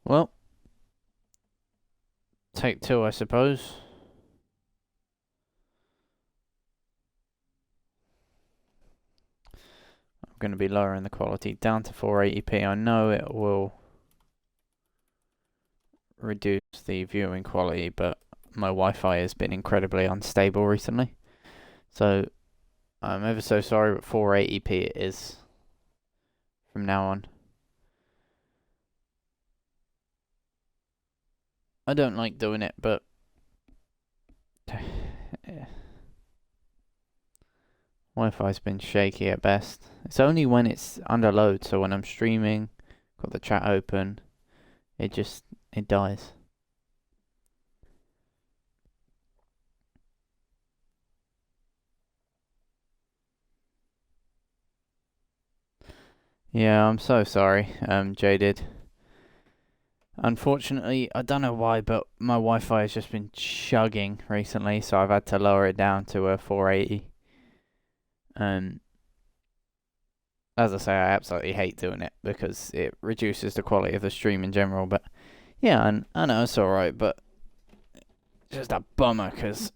Well, take two, I suppose. I'm going to be lowering the quality down to 480p. I know it will reduce the viewing quality, but my Wi-Fi has been incredibly unstable recently. So I'm ever so sorry, but 480p it is from now on. I don't like doing it, but yeah. Wi-Fi's been shaky at best. It's only when it's under load, so when I'm streaming, got the chat open, it dies. Yeah, I'm so sorry, Jaded. Unfortunately, I don't know why, but my Wi-Fi has just been chugging recently, so I've had to lower it down to a 480. As I say, I absolutely hate doing it because it reduces the quality of the stream in general. But yeah, and I know it's alright, but just a bummer because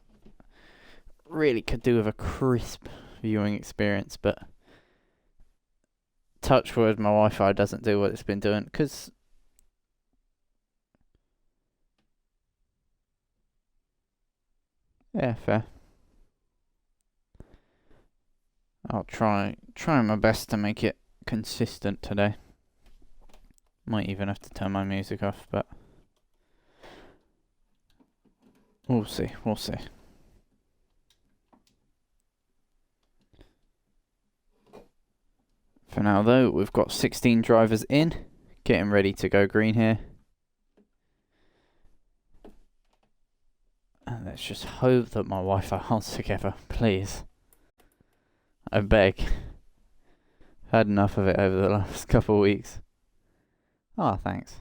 really could do with a crisp viewing experience. But touch wood, my Wi-Fi doesn't do what it's been doing because yeah, fair. I'll try my best to make it consistent today. Might even have to turn my music off, but we'll see. For now, though, we've got 16 drivers in, getting ready to go green here. And let's just hope that my Wi-Fi holds together, please. I beg. Had enough of it over the last couple of weeks. Ah, thanks.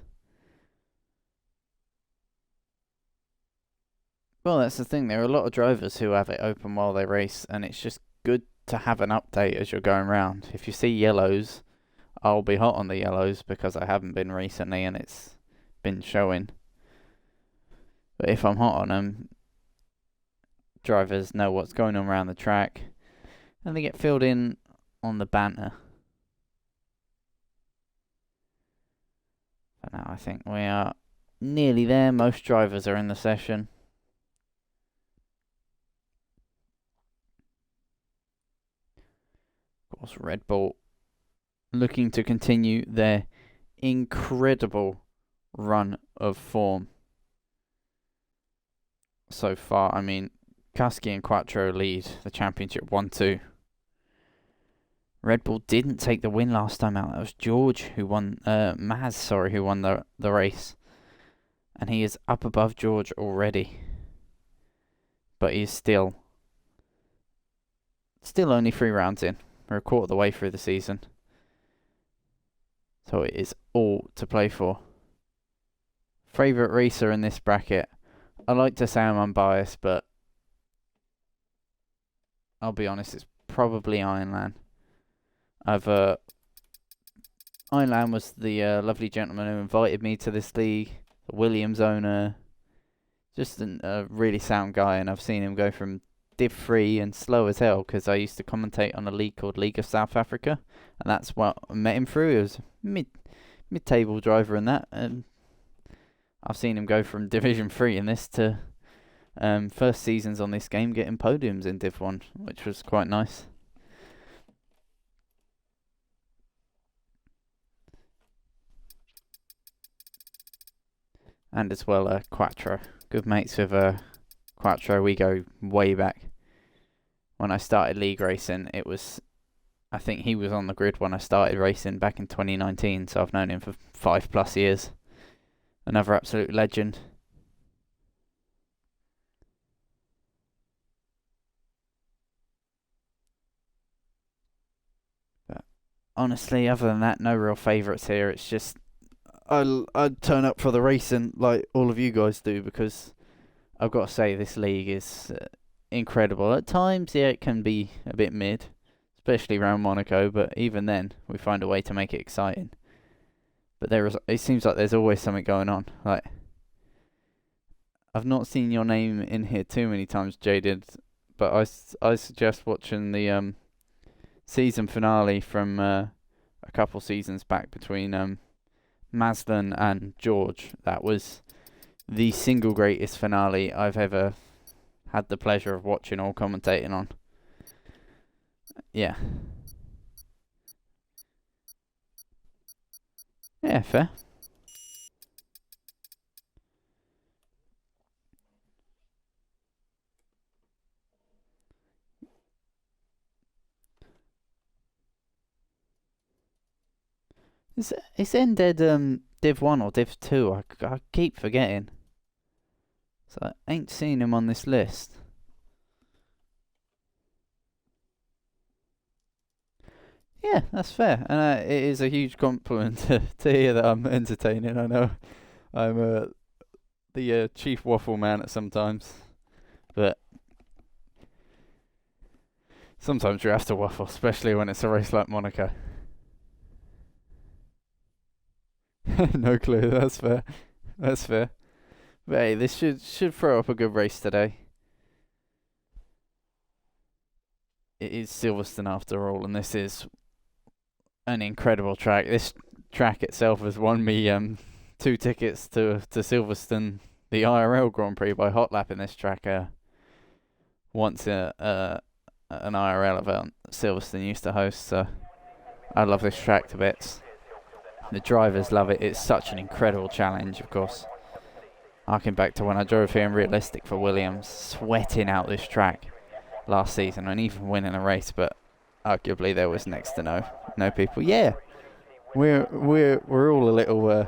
Well, that's the thing. There are a lot of drivers who have it open while they race, and it's just good to have an update as you're going around. If you see yellows, I'll be hot on the yellows because I haven't been recently and it's been showing. But if I'm hot on them, drivers know what's going on around the track and they get filled in on the banter. But now I think we are nearly there. Most drivers are in the session. Of course, Red Bull looking to continue their incredible run of form so far. I mean, Kasky and Quattro lead the championship 1-2. Red Bull didn't take the win last time out. That was George who won, who won the race. And he is up above George already. But he's still only 3 rounds in. We're a quarter of the way through the season. So it is all to play for. Favourite racer in this bracket. I like to say I'm unbiased, but I'll be honest, it's probably Ironland. Ironland was the lovely gentleman who invited me to this league, the Williams owner. Just a really sound guy, and I've seen him go from Div 3 and slow as hell because I used to commentate on a league called League of South Africa, and that's what I met him through. He was mid-table driver in that, and I've seen him go from Division 3 in this to first seasons on this game getting podiums in Div 1, which was quite nice. And as well, Quattro. Good mates with Quattro. We go way back. When I started league racing, I think he was on the grid when I started racing back in 2019, so I've known him for 5+ years. Another absolute legend. But honestly, other than that, no real favourites here. It's just I'd turn up for the racing like all of you guys do because I've got to say this league is incredible. At times, yeah, it can be a bit mid, especially around Monaco, but even then, we find a way to make it exciting. But it seems like there's always something going on. Like, I've not seen your name in here too many times, Jaded, but I suggest watching the season finale from a couple seasons back between Maslin and George. That was the single greatest finale I've ever had the pleasure of watching or commentating on. Yeah. Yeah, fair. Is Ended Div 1 or Div 2? I keep forgetting. So I ain't seen him on this list. Yeah, that's fair. And it is a huge compliment to hear that I'm entertaining. I know I'm the chief waffle man at sometimes. But sometimes you have to waffle, especially when it's a race like Monaco. No clue, that's fair. That's fair. But hey, this should throw up a good race today. It is Silverstone after all, and this is an incredible track. This track itself has won me 2 tickets to Silverstone, the IRL Grand Prix, by hot lapping this track once an IRL event Silverstone used to host. So I love this track to bits. The drivers love it. It's such an incredible challenge, of course. Harking back to when I drove here in Realistic for Williams, sweating out this track last season and even winning a race, but arguably there was next to no people. Yeah, we're all a little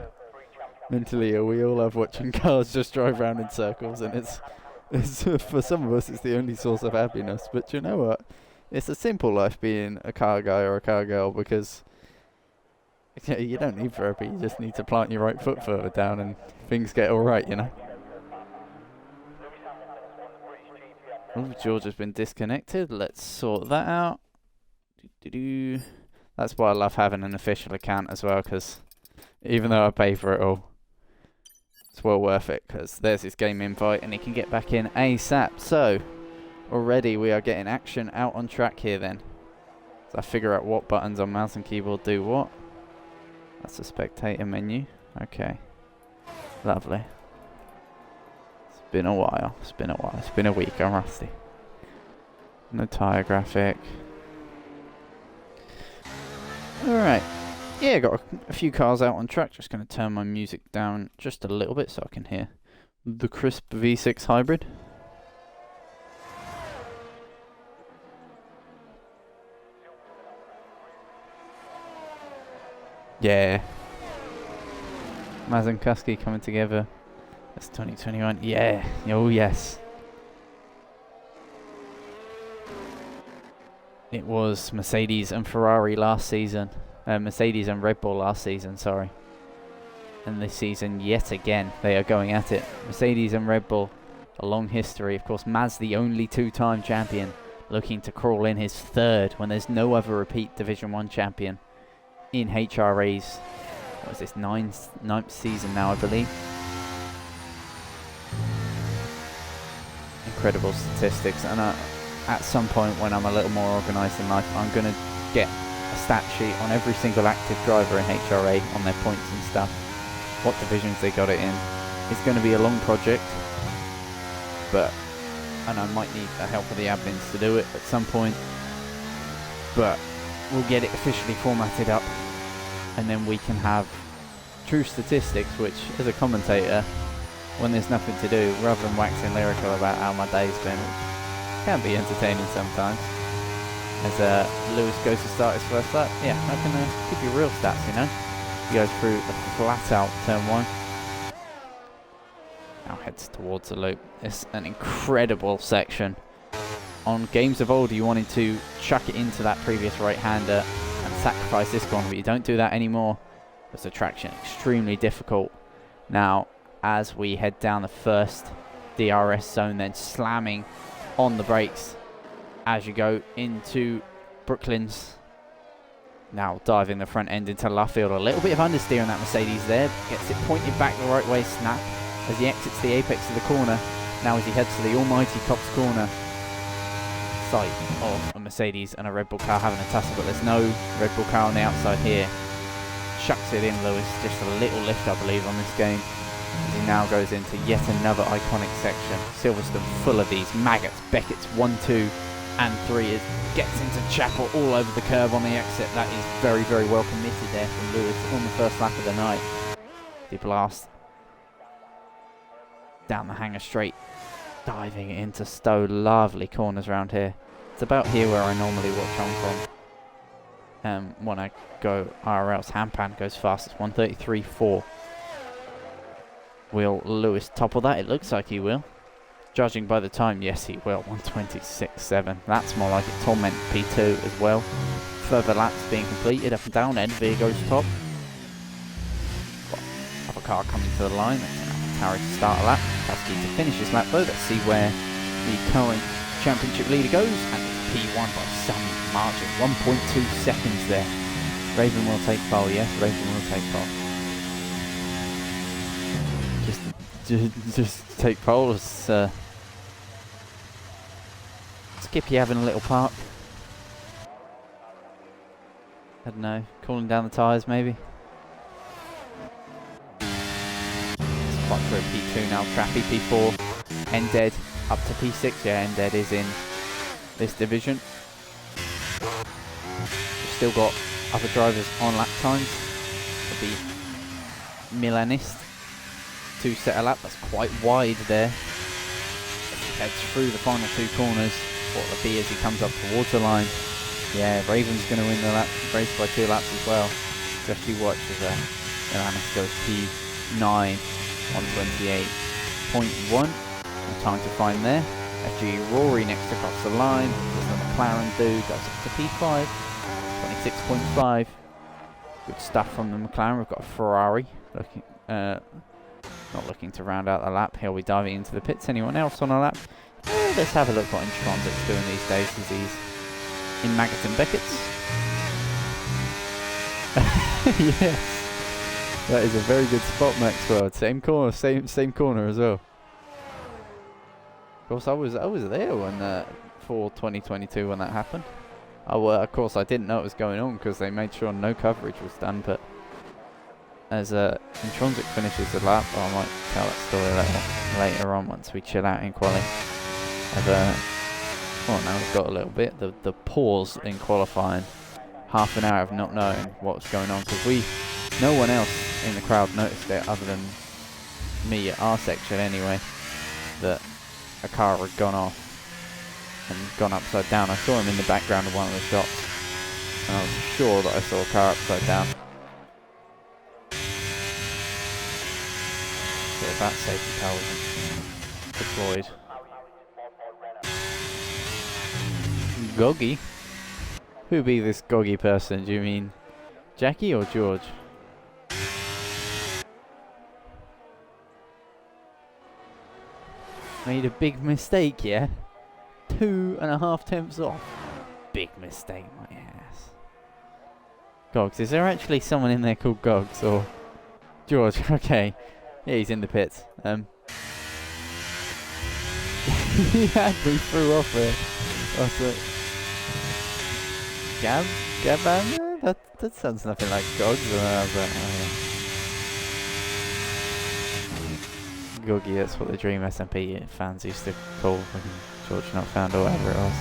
mentally ill. We all love watching cars just drive around in circles, and it's for some of us it's the only source of happiness. But you know what? It's a simple life being a car guy or a car girl, because you don't need therapy. You just need to plant your right foot further down, and things get all right. You know. Oh, George has been disconnected. Let's sort that out. That's why I love having an official account as well, because even though I pay for it all, it's well worth it, because there's his game invite and he can get back in ASAP. So already we are getting action out on track here then. So I figure out what buttons on mouse and keyboard do what. That's the spectator menu. Okay. Lovely. It's been a while. It's been a week. I'm rusty. No tyre graphic. Alright. Yeah, got a few cars out on track. Just going to turn my music down just a little bit so I can hear the crisp V6 hybrid. Yeah. Maz and Kuski coming together. That's 2021. Yeah. Oh, yes. It was Mercedes and Ferrari last season. Mercedes and Red Bull last season, sorry. And this season, yet again, they are going at it. Mercedes and Red Bull, a long history. Of course, Maz, the only 2-time champion, looking to crawl in his 3rd when there's no other repeat Division 1 champion in HRA's, what is this, 9th season now, I believe. Incredible statistics. And at some point when I'm a little more organised in life, I'm going to get a stat sheet on every single active driver in HRA, on their points and stuff, what divisions they got it in. It's going to be a long project, and I might need the help of the admins to do it at some point, but we'll get it officially formatted up, and then we can have true statistics, which as a commentator, when there's nothing to do, rather than waxing lyrical about how my day's been, which can be entertaining sometimes, as Lewis goes to start his first lap, yeah, I can give you real stats, you know. He goes through the flat out turn 1, now heads towards the loop. It's an incredible section. On games of old, you wanted to chuck it into that previous right-hander and sacrifice this corner, but you don't do that anymore, because the traction extremely difficult. Now, as we head down the first DRS zone, then slamming on the brakes as you go into Brooklands. Now diving the front end into Luffield. A little bit of understeer on that Mercedes there. Gets it pointed back the right way, snap, as he exits the apex of the corner. Now as he heads to the almighty Cops corner. Sight of a Mercedes and a Red Bull car having a tussle, but there's no Red Bull car on the outside here. Chucks it in, Lewis. Just a little lift, I believe, on this game. As he now goes into yet another iconic section. Silverstone full of these. Maggots, Beckett's 1, 2 and 3. It gets into Chapel all over the curve on the exit. That is very, very well committed there from Lewis on the first lap of the night. The blast down the hanger straight, diving into Stowe. Lovely corners around here. It's about here where I normally watch on from. When I go IRLs, Hampan goes fastest, 133.4. Will Lewis topple that? It looks like he will. Judging by the time, yes he will, 126.7. That's more like it. Torment P2 as well. Further laps being completed, up and down, Envy goes top. Other car coming to the line, Harry to start a lap. Kasky to finish his lap though. Let's see where the current championship leader goes. And it's P1 by some margin, 1.2 seconds there. Raven will take pole, yes, Raven will take pole. Just take pole as Skippy having a little park. I don't know, cooling down the tyres maybe. Spot for a P2 now, Trappy P4, N-Dead up to P6, yeah, N-Dead is in this division. We've still got other drivers on lap times. The Milanist, 2 set a lap, that's quite wide there. As he heads through the final 2 corners, what will be as he comes up towards the line. Yeah, Raven's going to win the lap, race by 2 laps as well. Especially watch as Milanist goes P9, 128.1. No time to find there. FG Rory next across the line. Does the McLaren do? Goes up to P5, 26.5. Good stuff from the McLaren. We've got a Ferrari looking, not looking to round out the lap. He'll be diving into the pits. Anyone else on a lap? Let's have a look what Intronzic's doing these days as he's in Maggots and Beckett's. Yes, that is a very good spot, Maxwell. Same corner, same corner as well. Of course, I was there when for 2022 when that happened. Of course, I didn't know it was going on because they made sure no coverage was done. But as Intronzic finishes the lap, I might tell that story later on once we chill out in quali. Well, now we've got a little bit. The pause in qualifying, half an hour of not knowing what was going on because no one else in the crowd noticed it other than me at our section anyway, that a car had gone off and gone upside down. I saw him in the background of one of the shots and I was sure that I saw a car upside down. So if that safety car wasn't deployed. Goggy? Who be this Goggy person? Do you mean Jackie or George? Made a big mistake, yeah? 2.5 tenths off. Big mistake, my ass. Gogs, is there actually someone in there called Gogs or George? Okay. Yeah, he's in the pits. He had me through off there. What's it? Gaban? That sounds nothing like Gogs. Goggy, that's what the Dream SMP fans used to call when George Not Found or whatever it was.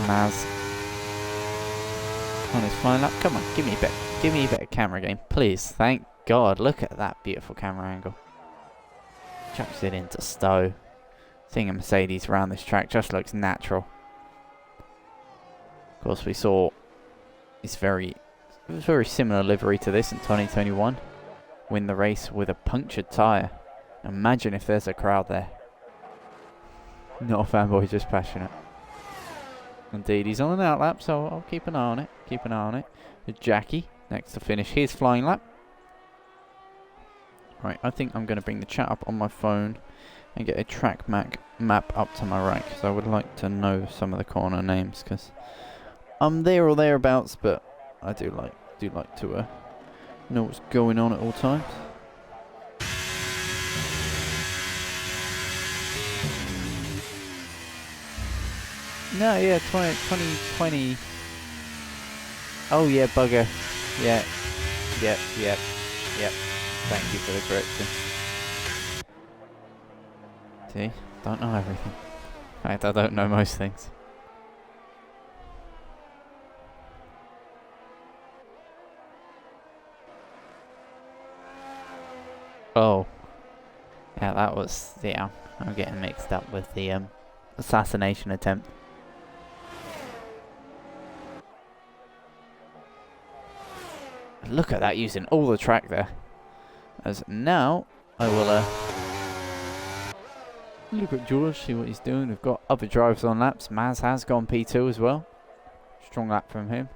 Maz on his final lap. Come on, give me a better camera game, please. Thank God. Look at that beautiful camera angle. Chucks it into Stowe. Seeing a Mercedes around this track just looks natural. Of course, we saw this very similar livery to this in 2021. Win the race with a punctured tyre. Imagine if there's a crowd there. Not a fanboy, just passionate. Indeed, he's on an outlap, so I'll keep an eye on it. Keep an eye on it. With Jackie next to finish his flying lap. Right, I think I'm going to bring the chat up on my phone and get a track map up to my right, because I would like to know some of the corner names, because I'm there or thereabouts, but I do like to know what's going on at all times. No, yeah, 2020. Oh yeah, bugger. Yeah, yep. Thank you for the correction. See, don't know everything. In fact, I don't know most things. Oh. Yeah, that was... Yeah, I'm getting mixed up with the assassination attempt. Look at that, using all the track there. As now, I will look at George, see what he's doing. We've got other drivers on laps. Maz has gone P2 as well. Strong lap from him.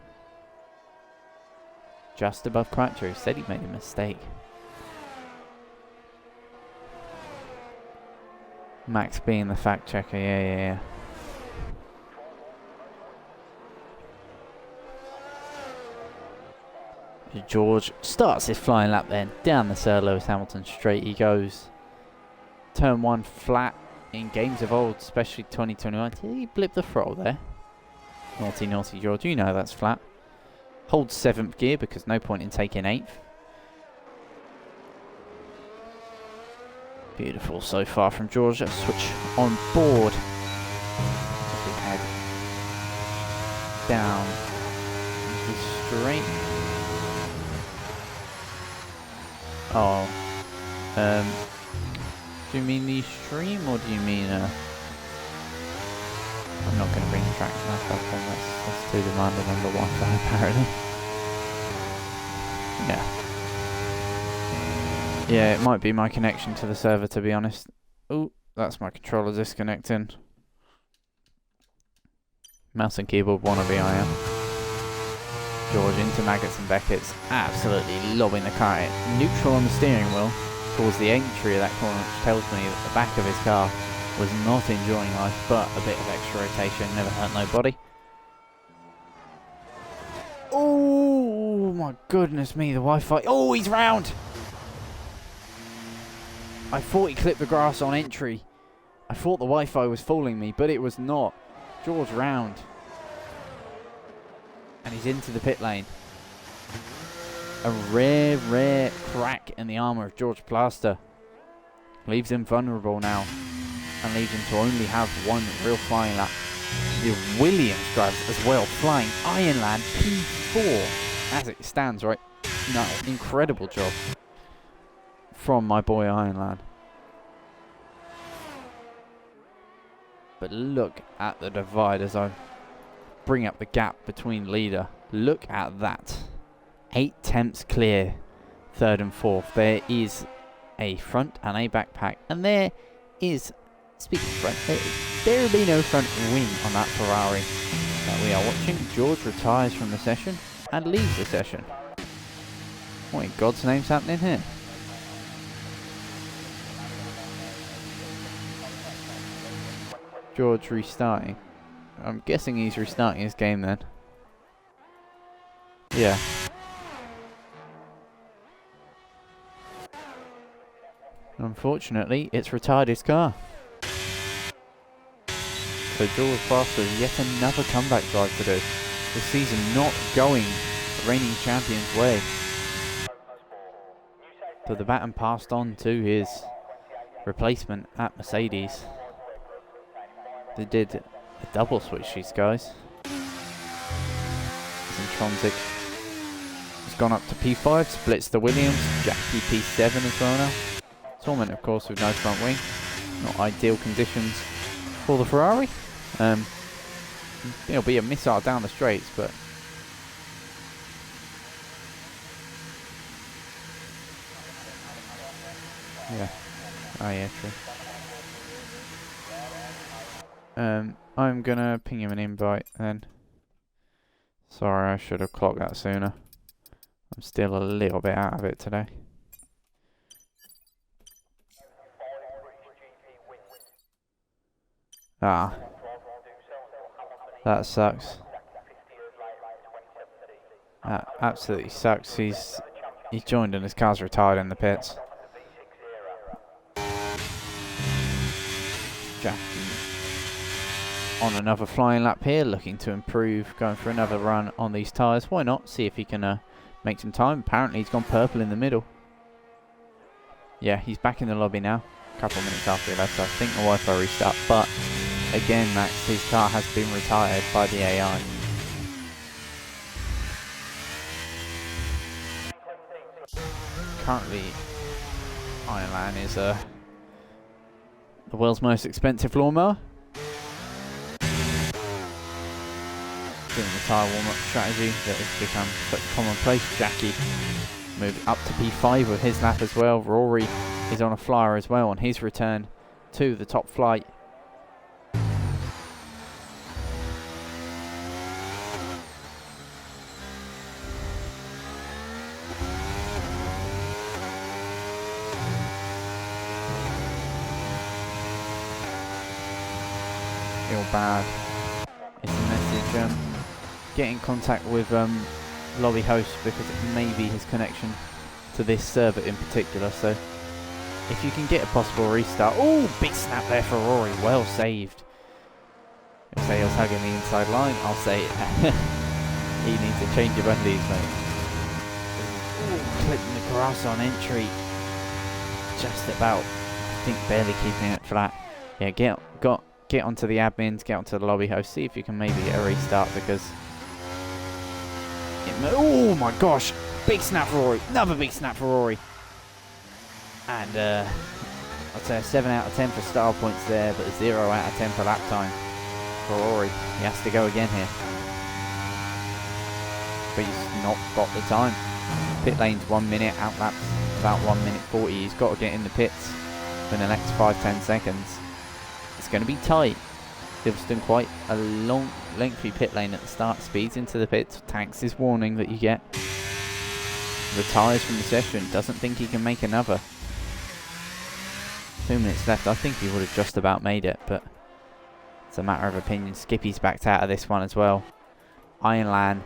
Just above Quattro. Said he made a mistake. Max being the fact checker. Yeah. George starts his flying lap then. Down the Sir Lewis Hamilton straight he goes. Turn 1 flat. In games of old, especially 2021, did he blip the throttle there? Naughty George, you know that's flat. Hold 7th gear because no point in taking 8th. Beautiful so far from George. Let's switch on board. We head down the straight. Oh. Do you mean the stream or do you mean I'm not going to bring the track map up on that's too demanding on the Wi-Fi apparently. Yeah, it might be my connection to the server to be honest. Oh, that's my controller disconnecting. Mouse and keyboard wannabe I am. George into Maggots and Beckett's, absolutely lobbing the car in. Neutral on the steering wheel towards the entry of that corner, which tells me that the back of his car was not enjoying life, but a bit of extra rotation never hurt nobody. Oh my goodness me, the Wi-Fi. Oh, he's round! I thought he clipped the grass on entry. I thought the Wi-Fi was fooling me, but it was not. George round. And he's into the pit lane. A rare crack in the armour of George Plaster. Leaves him vulnerable now. And leaves him to only have one real flying lap. The Williams drivers as well, flying Ironland P4 as it stands right now. Incredible job from my boy Ironland. But look at the divide as I bring up the gap between leader. Look at that. 8 tenths clear, 3rd and 4th. There is a front and a backpack. And there is, speaking of front, there will be no front wing on that Ferrari that we are watching. George retires from the session and leaves the session. What in God's name's happening here? George restarting. I'm guessing he's restarting his game then. Yeah. Unfortunately, it's retired his car. So George Foster has yet another comeback drive to do. This season not going the reigning champion's way. So the baton passed on to his replacement at Mercedes. They did a double switch, these guys. Intronsic has gone up to P5, splits the Williams, Jackie P7 as well now. Torment, of course, with no front wing. Not ideal conditions for the Ferrari. It'll be a missile down the straights, but yeah. Oh yeah, true. I'm gonna ping him an invite then. Sorry, I should have clocked that sooner. I'm still a little bit out of it today. Ah, that sucks. That absolutely sucks. He's joined and his car's retired in the pits. Jackie on another flying lap here, looking to improve, going for another run on these tyres. Why not? See if he can make some time. Apparently he's gone purple in the middle. Yeah, he's back in the lobby now. A couple of minutes after he left, so I think the Wi-Fi restart. But again, Max, his car has been retired by the AI. Currently, Ironland is the world's most expensive lawnmower. Doing the tyre warm-up strategy that has become such commonplace. Jackie moved up to P5 with his lap as well. Rory is on a flyer as well on his return to the top flight. Feel bad. It's a message. Get in contact with lobby host because it may be his connection to this server in particular. So if you can get a possible restart. Oh, big snap there for Rory. Well saved. If say he was hugging the inside line, I'll say he needs to change your undies, mate. Ooh, clipping the grass on entry. Just about, I think, barely keeping it flat. Yeah, get onto the admins, get onto the lobby host, see if you can maybe get a restart because oh my gosh, big snap for Rory, another big snap for Rory. And I'd say a 7 out of 10 for style points there, but a 0 out of 10 for lap time for Rory. He has to go again here. But he's not got the time. Pit lane's 1 minute, out laps about 1 minute 40. He's got to get in the pits for the next 5-10 seconds. It's going to be tight. Silverstone quite a long, lengthy pit lane at the start. Speeds into the pits. Tanks his warning that you get. Retires from the session. Doesn't think he can make another. 2 minutes left. I think he would have just about made it, but it's a matter of opinion. Skippy's backed out of this one as well. Ironland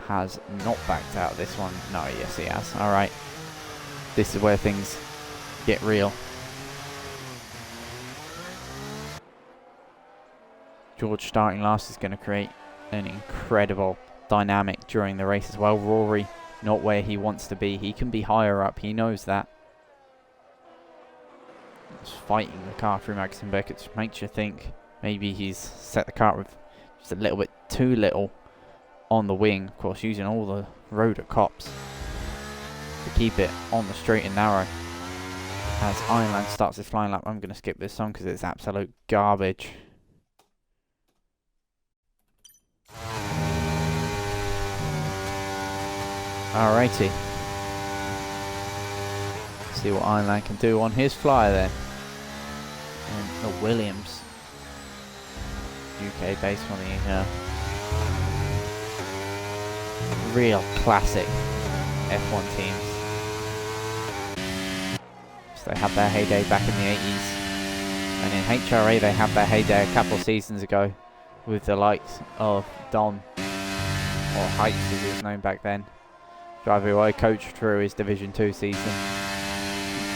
has not backed out of this one. No, yes he has. Alright. This is where things get real. George starting last is going to create an incredible dynamic during the race as well. Rory not where he wants to be. He can be higher up. He knows that. He's fighting the car through Magnussen Beckett, which makes you think maybe he's set the car with just a little bit too little on the wing. Of course, using all the road at cops to keep it on the straight and narrow. As Ironland starts his flying lap, I'm going to skip this song because it's absolute garbage. Alrighty. See what Ironland can do on his flyer then. And the Williams. UK based on the real classic F1 teams. So they had their heyday back in the 80s. And in HRA they had their heyday a couple of seasons ago with the likes of Don, or Heights as he was known back then. Driver who I coached through his Division 2 season.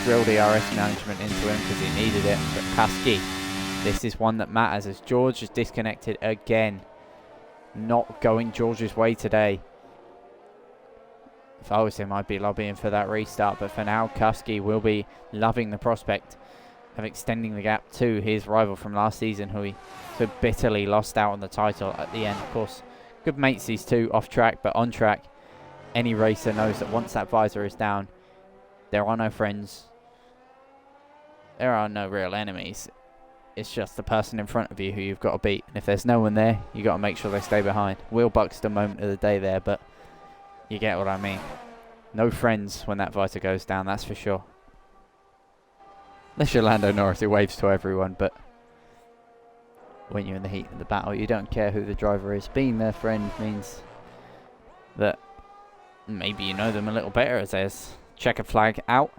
Drilled ERS management into him because he needed it. But Kasky, this is one that matters as George is disconnected again. Not going George's way today. If I was him, I'd be lobbying for that restart. But for now, Kasky will be loving the prospect of extending the gap to his rival from last season, who he so bitterly lost out on the title at the end. Of course, good mates these two, off track, but on track. Any racer knows that once that visor is down, there are no friends. There are no real enemies. It's just the person in front of you who you've got to beat. And if there's no one there, you've got to make sure they stay behind. Will Buxton moment of the day there, but you get what I mean. No friends when that visor goes down, that's for sure. Unless you're Lando Norris, who waves to everyone, but when you're in the heat of the battle, you don't care who the driver is. Being their friend means that maybe you know them a little better, as there's checker flag out.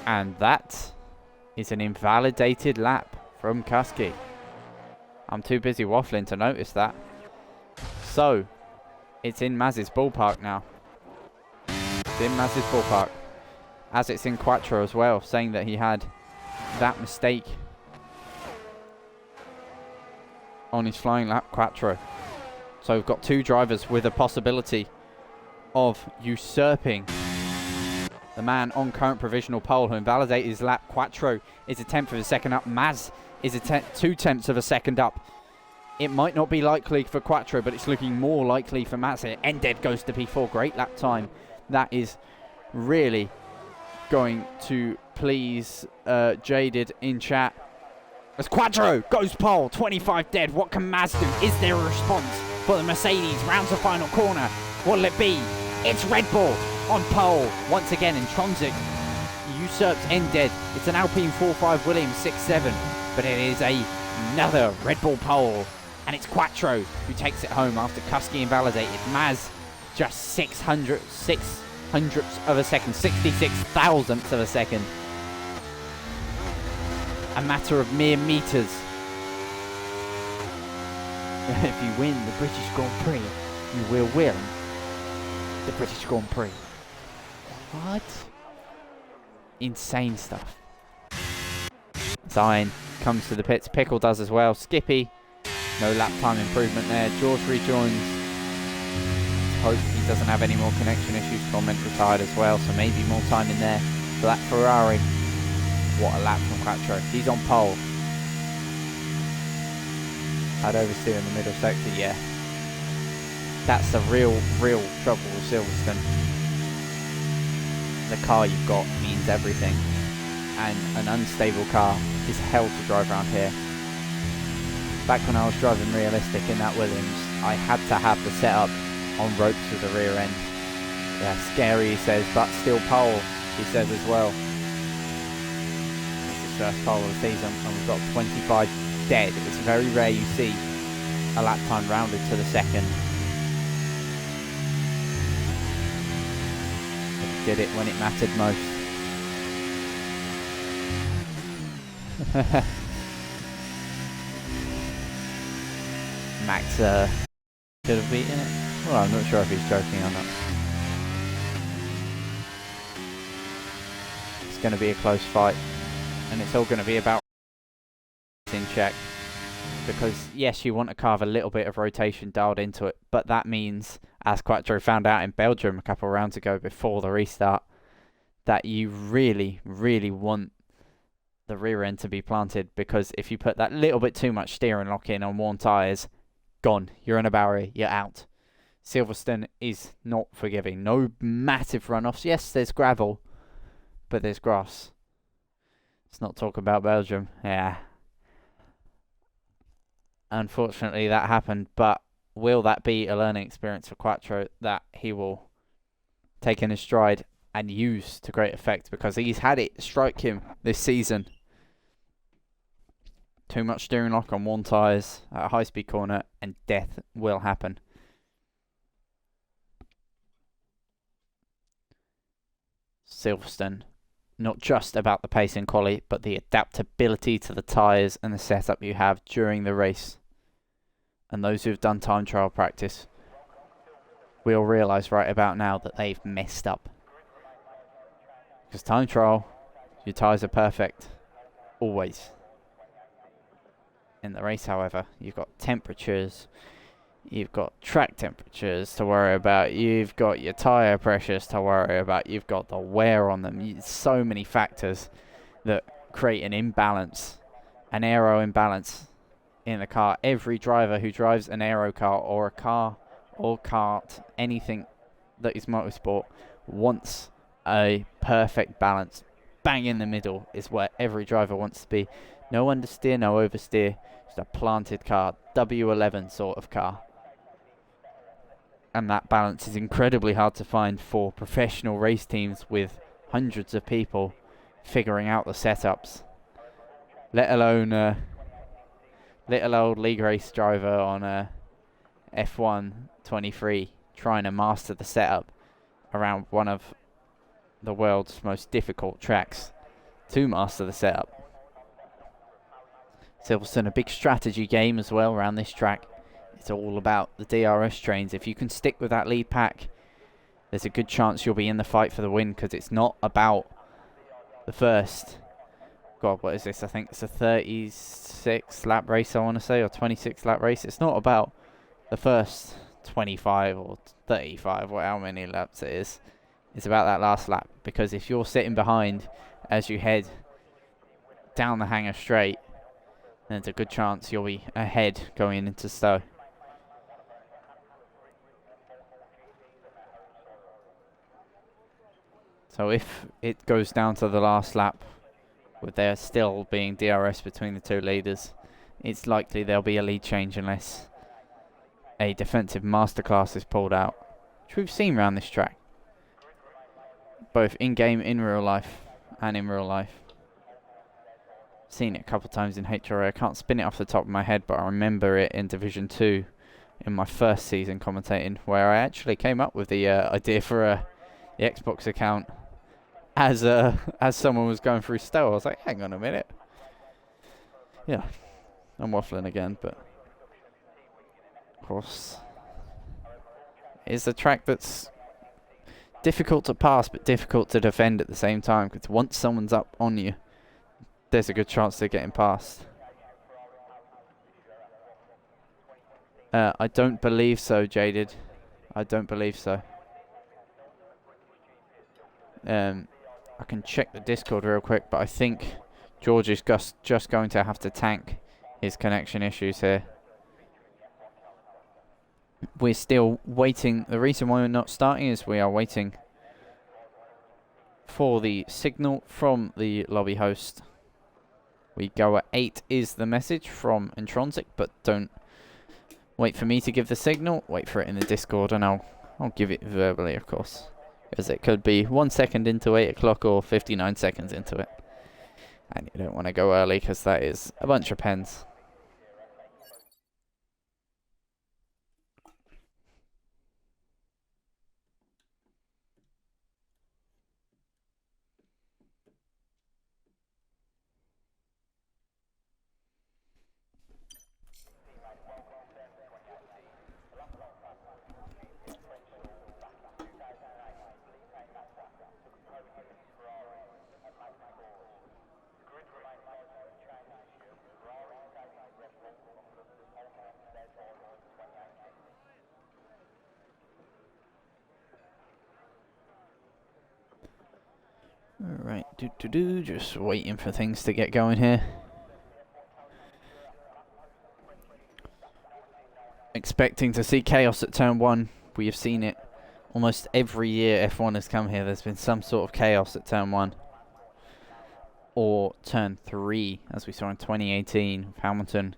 And that is an invalidated lap from Kuski. I'm too busy waffling to notice that. So, it's in Maz's ballpark now. It's in Maz's ballpark. As it's in Quattro as well, saying that he had that mistake on his flying lap Quattro. So we've got two drivers with a possibility of usurping the man on current provisional pole who invalidated his lap. Quattro is a tenth of a second up. Maz is a 2/10 of a second up. It might not be likely for Quattro, but it's looking more likely for Maz here. Ended goes to P4. Great lap time. That is really going to please Jaded in chat. As Quattro goes pole, 25 dead. What can Maz do? Is there a response for the Mercedes? Rounds the final corner. What'll it be? It's Red Bull on pole once again, and Tronzik usurps Ended. It's an Alpine 4.5 Williams 6.7, but it is another Red Bull pole, and it's Quattro who takes it home after Kuski invalidated. Maz just 600ths of a second, 66 thousandths of a second. A matter of mere meters. If you win the British Grand Prix, you will win the British Grand Prix. What? Insane stuff. Zion comes to the pits. Pickle does as well. Skippy, no lap time improvement there. George rejoins. Hope he doesn't have any more connection issues. Comment retired as well, so maybe more time in there for that Ferrari. What a lap from Quattro. He's on pole. I'd oversteer in the middle sector, yeah. That's the real trouble with Silverstone. The car you've got means everything. And an unstable car is hell to drive around here. Back when I was driving realistic in that Williams, I had to have the setup on ropes with the rear end. Yeah, scary, he says, but still pole, he says as well. It's his first pole of the season, and we've got 25 dead. It's very rare you see a lap time rounded to the second. But he did it when it mattered most. Max could have beaten it. Well, I'm not sure if he's joking or not. It's going to be a close fight, and it's all going to be about in check. Because yes, you want to carve a little bit of rotation dialed into it, but that means, as Quattro found out in Belgium a couple of rounds ago before the restart, that you really want the rear end to be planted, because if you put that little bit too much steering lock in on worn tyres, gone. You're in a barrier, you're out. Silverstone is not forgiving. No massive runoffs. Yes, there's gravel, but there's grass. Let's not talk about Belgium. Yeah. Unfortunately, that happened, but will that be a learning experience for Quattro that he will take in his stride and use to great effect, because he's had it strike him this season. Too much steering lock on worn tyres at a high-speed corner, and death will happen. Silverstone, not just about the pace and quality, but the adaptability to the tyres and the setup you have during the race. And those who've done time trial practice will realise right about now that they've messed up. Because time trial, your tyres are perfect. Always. In the race, however, you've got temperatures, you've got track temperatures to worry about, you've got your tyre pressures to worry about, you've got the wear on them. So many factors that create an imbalance, an aero imbalance in the car. Every driver who drives an aero car or a car or kart, anything that is motorsport, wants a perfect balance. Bang in the middle is where every driver wants to be. No understeer, no oversteer. Just a planted car, W11 sort of car. And that balance is incredibly hard to find for professional race teams with hundreds of people figuring out the setups. Let alone little old league race driver on a F1 23 trying to master the setup around one of the world's most difficult tracks to master the setup. Silverstone, a big strategy game as well around this track. It's all about the DRS trains. If you can stick with that lead pack, there's a good chance you'll be in the fight for the win, because it's not about the first. God, what is this? I think it's a 36 lap race, I want to say, or 26 lap race. It's not about the first 25 or 35 or how many laps it is. It's about that last lap, because if you're sitting behind as you head down the hangar straight, then there's a good chance you'll be ahead going into Stowe. So if it goes down to the last lap, with there still being DRS between the two leaders, it's likely there'll be a lead change unless a defensive masterclass is pulled out, which we've seen around this track, both in-game, in real life, and in real life. Seen it a couple of times in HRA. I can't spin it off the top of my head, but I remember it in Division 2 in my first season commentating, where I actually came up with the idea for the Xbox account as someone was going through Stowe. I was like, hang on a minute. Yeah, I'm waffling again, but of course, it's a track that's difficult to pass but difficult to defend at the same time, because once someone's up on you, there's a good chance they're getting past. I don't believe so, Jaded. I don't believe so. I can check the Discord real quick, but I think George is just going to have to tank his connection issues here. We're still waiting. The reason why we're not starting is we are waiting for the signal from the lobby host. We go at 8 is the message from Intronsic, but don't wait for me to give the signal. Wait for it in the Discord, and I'll give it verbally, of course, because it could be 1 second into 8 o'clock or 59 seconds into it, and you don't want to go early because that is a bunch of pens. Alright, just waiting for things to get going here. Expecting to see chaos at turn 1. We have seen it almost every year F1 has come here. There's been some sort of chaos at turn 1. Or turn 3, as we saw in 2018, with Hamilton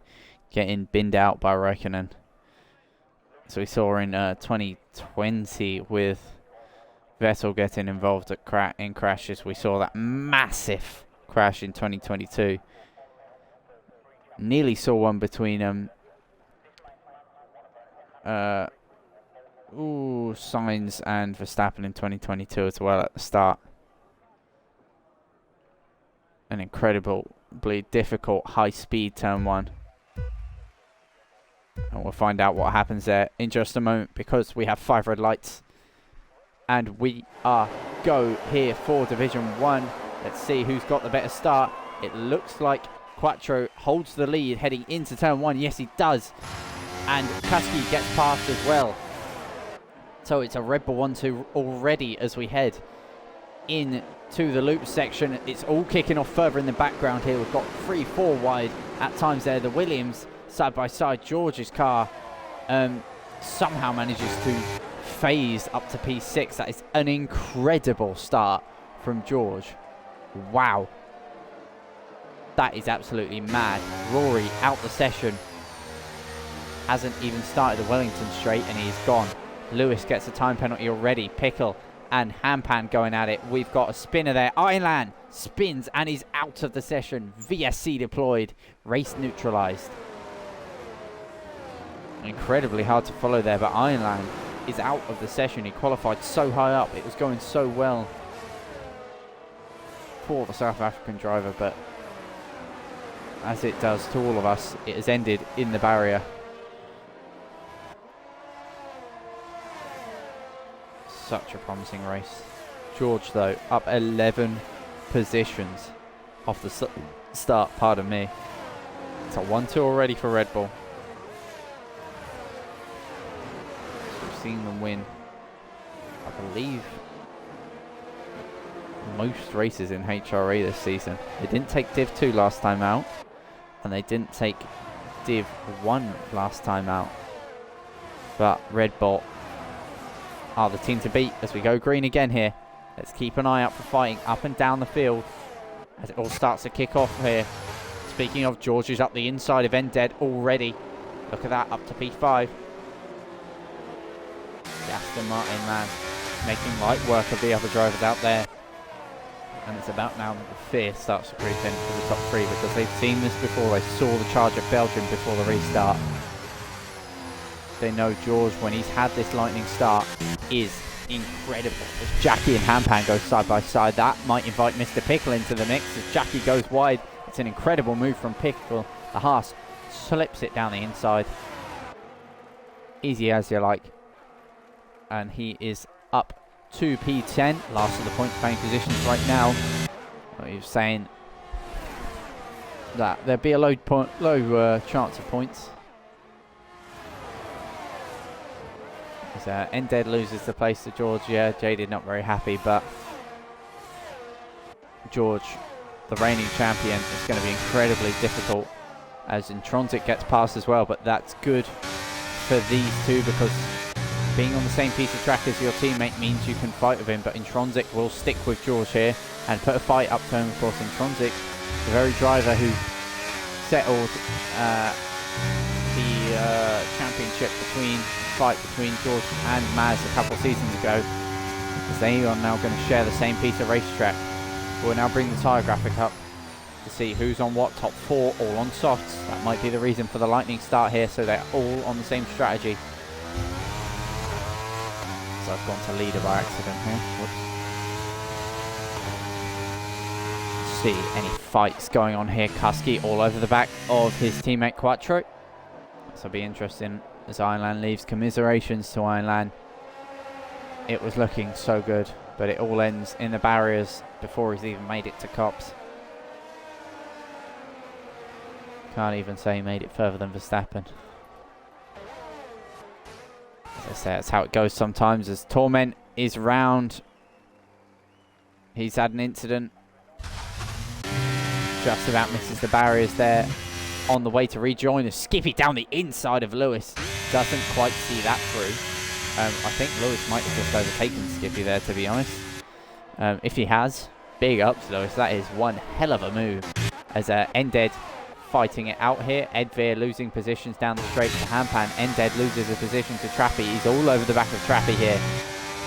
getting binned out by Raikkonen. So we saw in 2020 with Vettel getting involved in crashes. We saw that massive crash in 2022. Nearly saw one between Sainz and Verstappen in 2022 as well at the start. An incredibly difficult high-speed turn 1. And we'll find out what happens there in just a moment, because we have 5 red lights. And we are go here for Division 1. Let's see who's got the better start. It looks like Quattro holds the lead heading into turn 1. Yes, he does. And Kasky gets past as well. So it's a Red Bull 1-2 already as we head into the loop section. It's all kicking off further in the background here. We've got 3-4 wide at times there. The Williams side by side. George's car somehow manages to phase up to P6. That is an incredible start from George. Wow. That is absolutely mad. Rory out the session. Hasn't even started the Wellington straight and he's gone. Lewis gets a time penalty already. Pickle and Hampan going at it. We've got a spinner there. Island spins and is out of the session. VSC deployed. Race neutralized. Incredibly hard to follow there, but Ironland is out of the session. He qualified so high up. It was going so well for the South African driver, but as it does to all of us. It has ended in the barrier. Such a promising race. George, though, up 11 positions off the start, pardon me. It's a 1-2 already for Red Bull. So we've seen them win, I believe, most races in HRA this season. They didn't take Div 2 last time out, and they didn't take Div 1 last time out. But Red Bull are the team to beat as we go green again here. Let's keep an eye out for fighting up and down the field as it all starts to kick off here. Speaking of, George is up the inside of Ended already. Look at that, up to P5. The Aston Martin, man, making light work of the other drivers out there. And it's about now that the fear starts to creep in for the top three, because they've seen this before. They saw the charge of Belgium before the restart. They know George, when he's had this lightning start, is incredible. As Jackie and Hampan go side by side, that might invite Mr. Pickle into the mix. As Jackie goes wide, it's an incredible move from Pickle. The Haas slips it down the inside. Easy as you like. And he is up to P10, last of the point playing positions right now. He was saying that there'd be a low chance of points. As Ended loses the place to George. Yeah, Jaded not very happy, but George, the reigning champion, is going to be incredibly difficult as Intronsic gets past as well, but that's good for these two, because being on the same piece of track as your teammate means you can fight with him, but Intronsic will stick with George here and put a fight up to him. Of course, Intronsic, the very driver who settled the championship fight between George and Maz a couple of seasons ago, as they are now going to share the same piece of racetrack. We'll now bring the tyre graphic up to see who's on what. Top 4 all on softs. That might be the reason for the lightning start here, so they're all on the same strategy. So I've gone to leader by accident here. Whoops. See any fights going on here. Kuski all over the back of his teammate Quattro. This will be interesting as Ironland leaves. Commiserations to Ironland. It was looking so good, but it all ends in the barriers before he's even made it to Cops. Can't even say he made it further than Verstappen. As I say, that's how it goes sometimes. As Torment is round, he's had an incident. Just about misses the barriers there. On the way to rejoin, a Skippy down the inside of Lewis. Doesn't quite see that through. I think Lewis might have just overtaken Skippy there, to be honest. If he has, big ups, Lewis. That is one hell of a move. As Ended fighting it out here. Edvir losing positions down the straight to Hampan. Ended loses a position to Trappy. He's all over the back of Trappy here.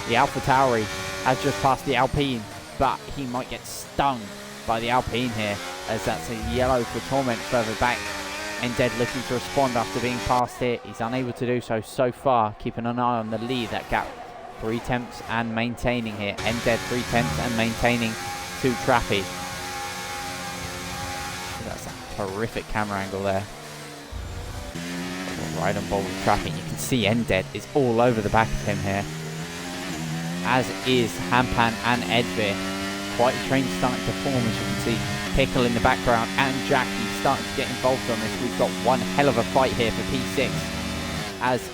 The Alpha Tauri has just passed the Alpine, but he might get stung by the Alpine here, as that's a yellow for Torment further back. Ended looking to respond after being passed here. He's unable to do so far. Keeping an eye on the lead, that gap 3 tenths and maintaining here. Ended 3 tenths and maintaining to Trappy. That's a terrific camera angle there. Right on ball with Trappy. You can see Ended is all over the back of him here, as is Hampan and Edvir. Quite a train starting to form, as you can see. Pickle in the background and Jackie starting to get involved on this. We've got one hell of a fight here for P6, as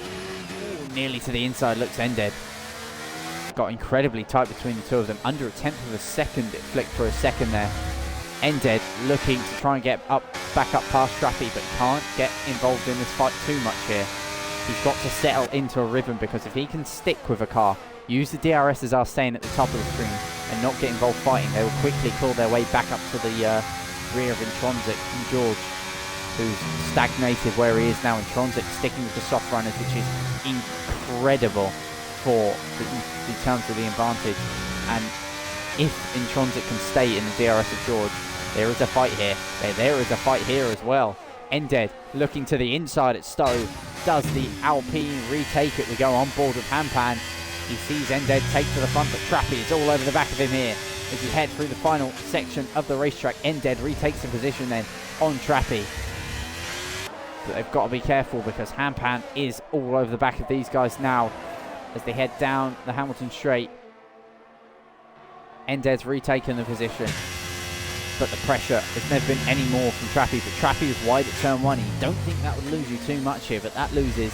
nearly to the inside looks Ended. Got incredibly tight between the two of them. Under a tenth of a second, it flicked for a second there. Ended looking to try and get back up past Trappy, but can't get involved in this fight too much here. He's got to settle into a rhythm, because if he can stick with a car, use the DRS as I was saying at the top of the screen, and not get involved fighting, they will quickly claw their way back up to the rear of Intronsic and George, who's stagnated where he is now. Intronsic sticking with the soft runners, which is incredible for in terms of the advantage. And if Intronsic can stay in the DRS of George, there is a fight here. There is a fight here as well. Ended looking to the inside at Stowe. Does the Alpine retake it? We go on board with Hampan. He sees Ended take to the front, but Trappy is all over the back of him here. As we head through the final section of the racetrack, Ended retakes the position then. on Trappy. But they've got to be careful because Hampan is all over the back of these guys now as they head down the Hamilton Straight. Ended's retaken the position, but the pressure has never been any more from Trappy. But Trappy was wide at turn 1. You don't think that would lose you too much here, but that loses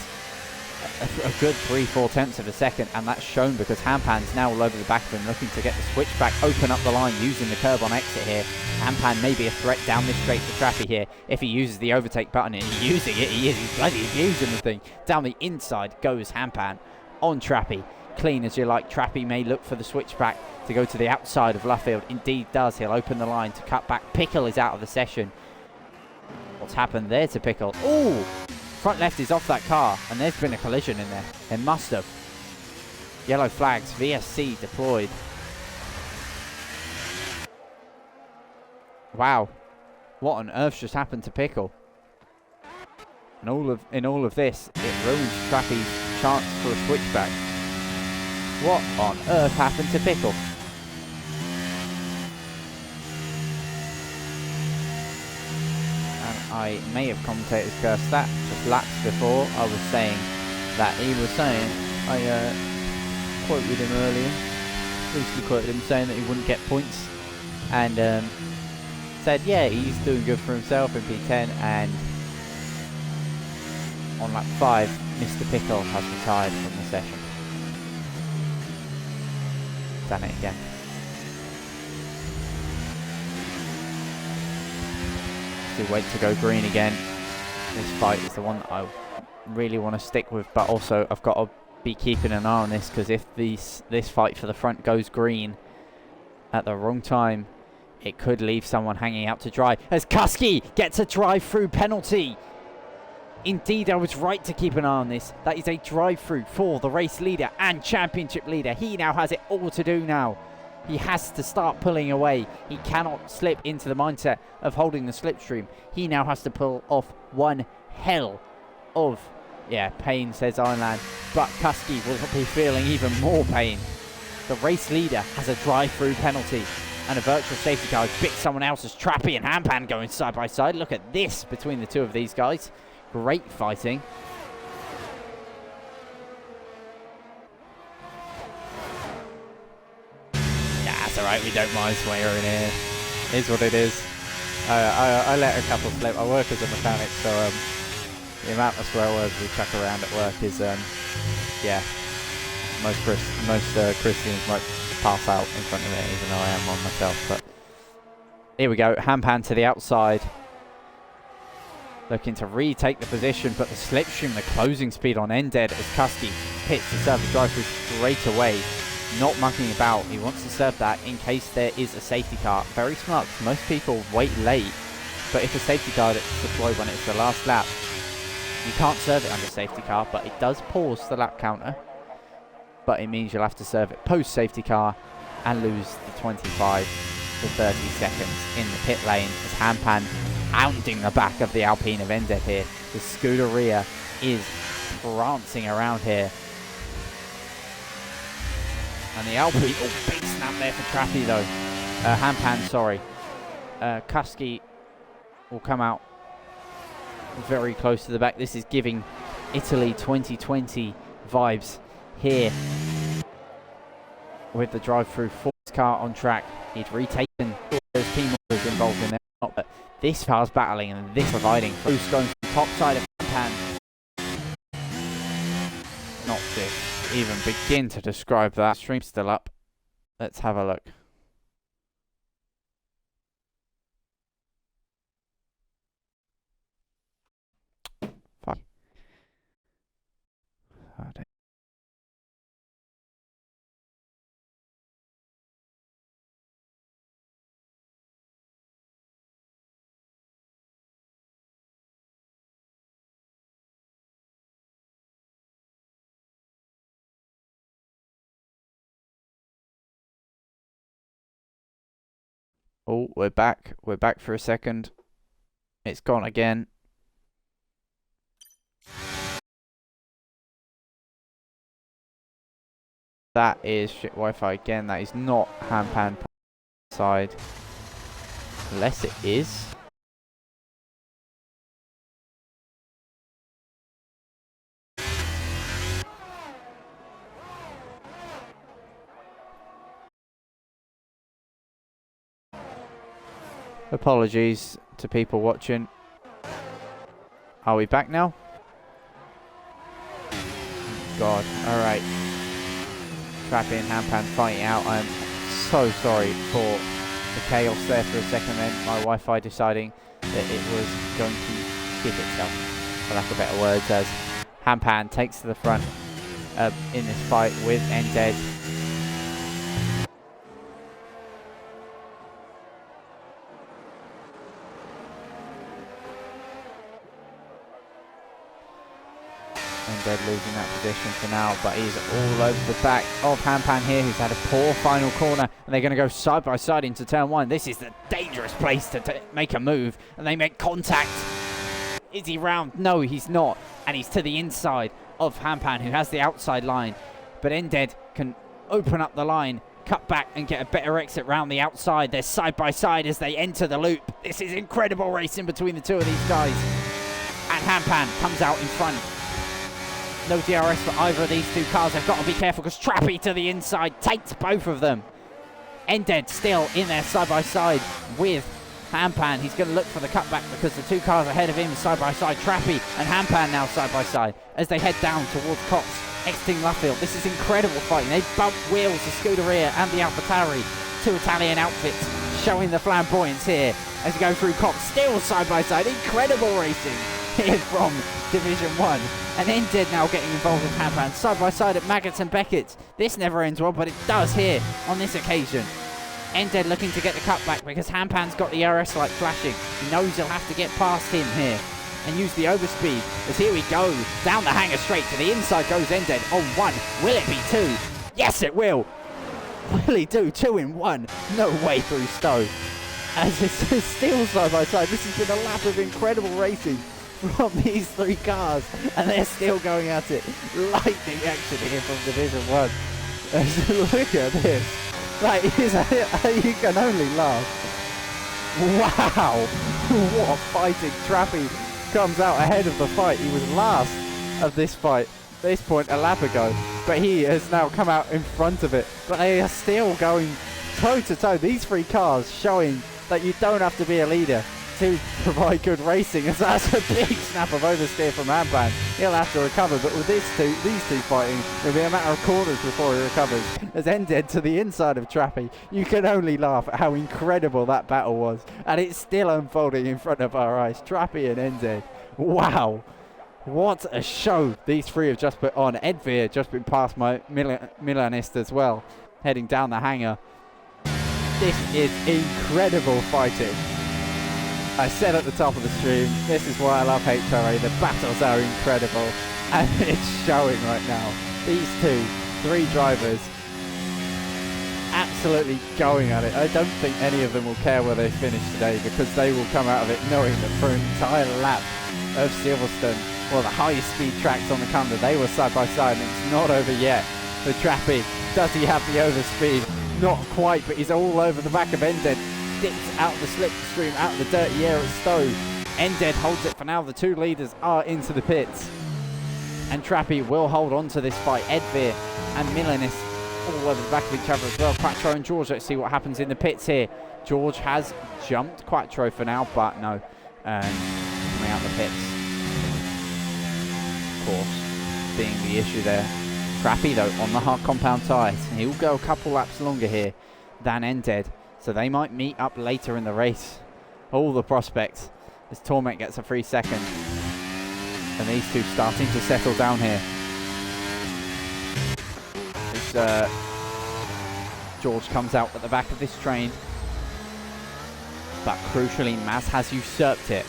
a good 3/4 tenths of a second, and that's shown because Hampan's now all over the back of him, looking to get the switchback, open up the line using the curb on exit here. Hampan may be a threat down this straight for Trappy here if he uses the overtake button, and he's using it. He is. He's bloody abusing the thing. Down the inside goes Hampan on Trappy. Clean as you like. Trappy may look for the switchback to go to the outside of Luffield. Indeed does. He'll open the line to cut back. Pickle is out of the session. What's happened there to Pickle? Ooh! Front left is off that car, and there's been a collision in there. It must have. Yellow flags. VSC deployed. Wow. What on earth just happened to Pickle? And in all of this, it ruins Trappy's chance for a switchback. What on earth happened to Pickle? And I may have commentator's curse that just lapsed before. I was saying that he was saying, I quoted him earlier, loosely quoted him saying that he wouldn't get points, and said, yeah, he's doing good for himself in P10, and on lap 5, Mr. Pickle has retired from the session. Done it again. To wait to go green again. This fight is the one that I really want to stick with, but also I've got to be keeping an eye on this, because if this fight for the front goes green at the wrong time, it could leave someone hanging out to dry, as Kuski gets a drive-through penalty. Indeed, I was right to keep an eye on this. That is a drive-through for the race leader and championship leader. He now has it all to do now. He has to start pulling away. He cannot slip into the mindset of holding the slipstream. He now has to pull off one hell of, pain, says Ironland. But Kuski will be feeling even more pain. The race leader has a drive-through penalty and a virtual safety car has bit someone else's. Trappy and Hampan going side by side. Look at this between the two of these guys. Great fighting. Yeah, that's alright, we don't mind swearing here. Is what it is. I let a couple slip. I work as a mechanic, so the amount of swear words we chuck around at work is, most Christians might pass out in front of me, even though I am one myself. But here we go, Hampan to the outside. Looking to retake the position, but the slipstream, the closing speed on Ended as Kuski hits the service drive-through straight away. Not mucking about. He wants to serve that in case there is a safety car. Very smart. Most people wait late, but if a safety car is deployed when it's the last lap, you can't serve it under safety car, but it does pause the lap counter. But it means you'll have to serve it post-safety car and lose the 25 to 30 seconds in the pit lane as Hampan pounding the back of the Alpine of Ended here. The Scuderia is prancing around here. And the Alpine, big snap there for Trappy though. Hampan, sorry. Kuski will come out very close to the back. This is giving Italy 2020 vibes here with the drive-through Ford car on track. He'd retaken those team members involved in there, but this car's battling and this providing. Bruce going from top side of Hampan. Not to even begin to describe that. Stream's still up. Let's have a look. Fuck. Oh, we're back. We're back for a second. It's gone again. That is shit Wi-Fi again. That is not Hampan side. Unless it is. Apologies to people watching. Are we back now? God, alright. Trappy and Hampan fighting out. I'm so sorry for the chaos there for a second then. My Wi-Fi deciding that it was going to skip itself, for lack of better words, as Hampan takes to the front in this fight with Ended. Ended losing that position for now, but he's all over the back of Hampan here, who's had a poor final corner, and they're going to go side by side into turn one. This is the dangerous place to make a move, and they make contact. Is he round? No, he's not, and he's to the inside of Hampan, who has the outside line, but Ended can open up the line, cut back and get a better exit round the outside. They're side by side as they enter the loop. This is incredible racing between the two of these guys, and Hampan comes out in front. No DRS for either of these two cars. They've got to be careful because Trappy to the inside takes both of them. Ended still in there side by side with Hampan. He's going to look for the cutback because the two cars ahead of him side by side. Trappy and Hampan now side by side as they head down towards Cox, exiting Luffield. This is incredible fighting. They bump wheels, the Scuderia and the AlphaTauri. Two Italian outfits showing the flamboyance here as we go through Cox. Still side by side. Incredible racing here from Division 1. And Ended now getting involved with Hampan side by side at Maggots and Beckett's. This never ends well, but it does here on this occasion. Ended looking to get the cutback because Hampan's got the RS light flashing. He knows he'll have to get past him here and use the overspeed. As here we go, down the hanger straight to the inside goes Ended on one. Will it be two? Yes, it will. Will he do 2 in 1? No way through Stowe. As it's still side by side. This has been a lap of incredible racing from these three cars, and they're still going at it. Lightning action here from Division 1. Look at this. Like, you can only laugh. Wow. What a fighting. Trappy comes out ahead of the fight. He was last of this fight at this point a lap ago, but he has now come out in front of it. But they are still going toe to toe. These three cars showing that you don't have to be a leader to provide good racing, as that's a big snap of oversteer from Hampan. He'll have to recover, but with these two fighting, it'll be a matter of corners before he recovers. As Ended to the inside of Trappy, you can only laugh at how incredible that battle was, and it's still unfolding in front of our eyes. Trappy and Ended, wow, what a show these three have just put on. Edveer just been past my Milanist as well, heading down the hangar. This is incredible fighting. I said at the top of the stream, this is why I love HRA. The battles are incredible, and it's showing right now. These three drivers, absolutely going at it. I don't think any of them will care where they finish today, because they will come out of it knowing that for an entire lap of Silverstone, well, the highest speed tracks on the calendar, they were side by side, and it's not over yet. For Trappy, does he have the overspeed? Not quite, but he's all over the back of Ended. Dips out of the slipstream, out of the dirty air at Stowe. Ended holds it for now. The two leaders are into the pits, and Trappy will hold on to this fight. Edveer and Milanis all over the back of each other as well. Quattro and George, let's see what happens in the pits here. George has jumped Quattro for now, but no, coming out the pits, of course, being the issue there. Trappy though on the hard compound tyres, he'll go a couple laps longer here than Ended, so they might meet up later in the race. All the prospects as Torment gets a free second, and these two starting to settle down here. As George comes out at the back of this train, but crucially Maz has usurped it.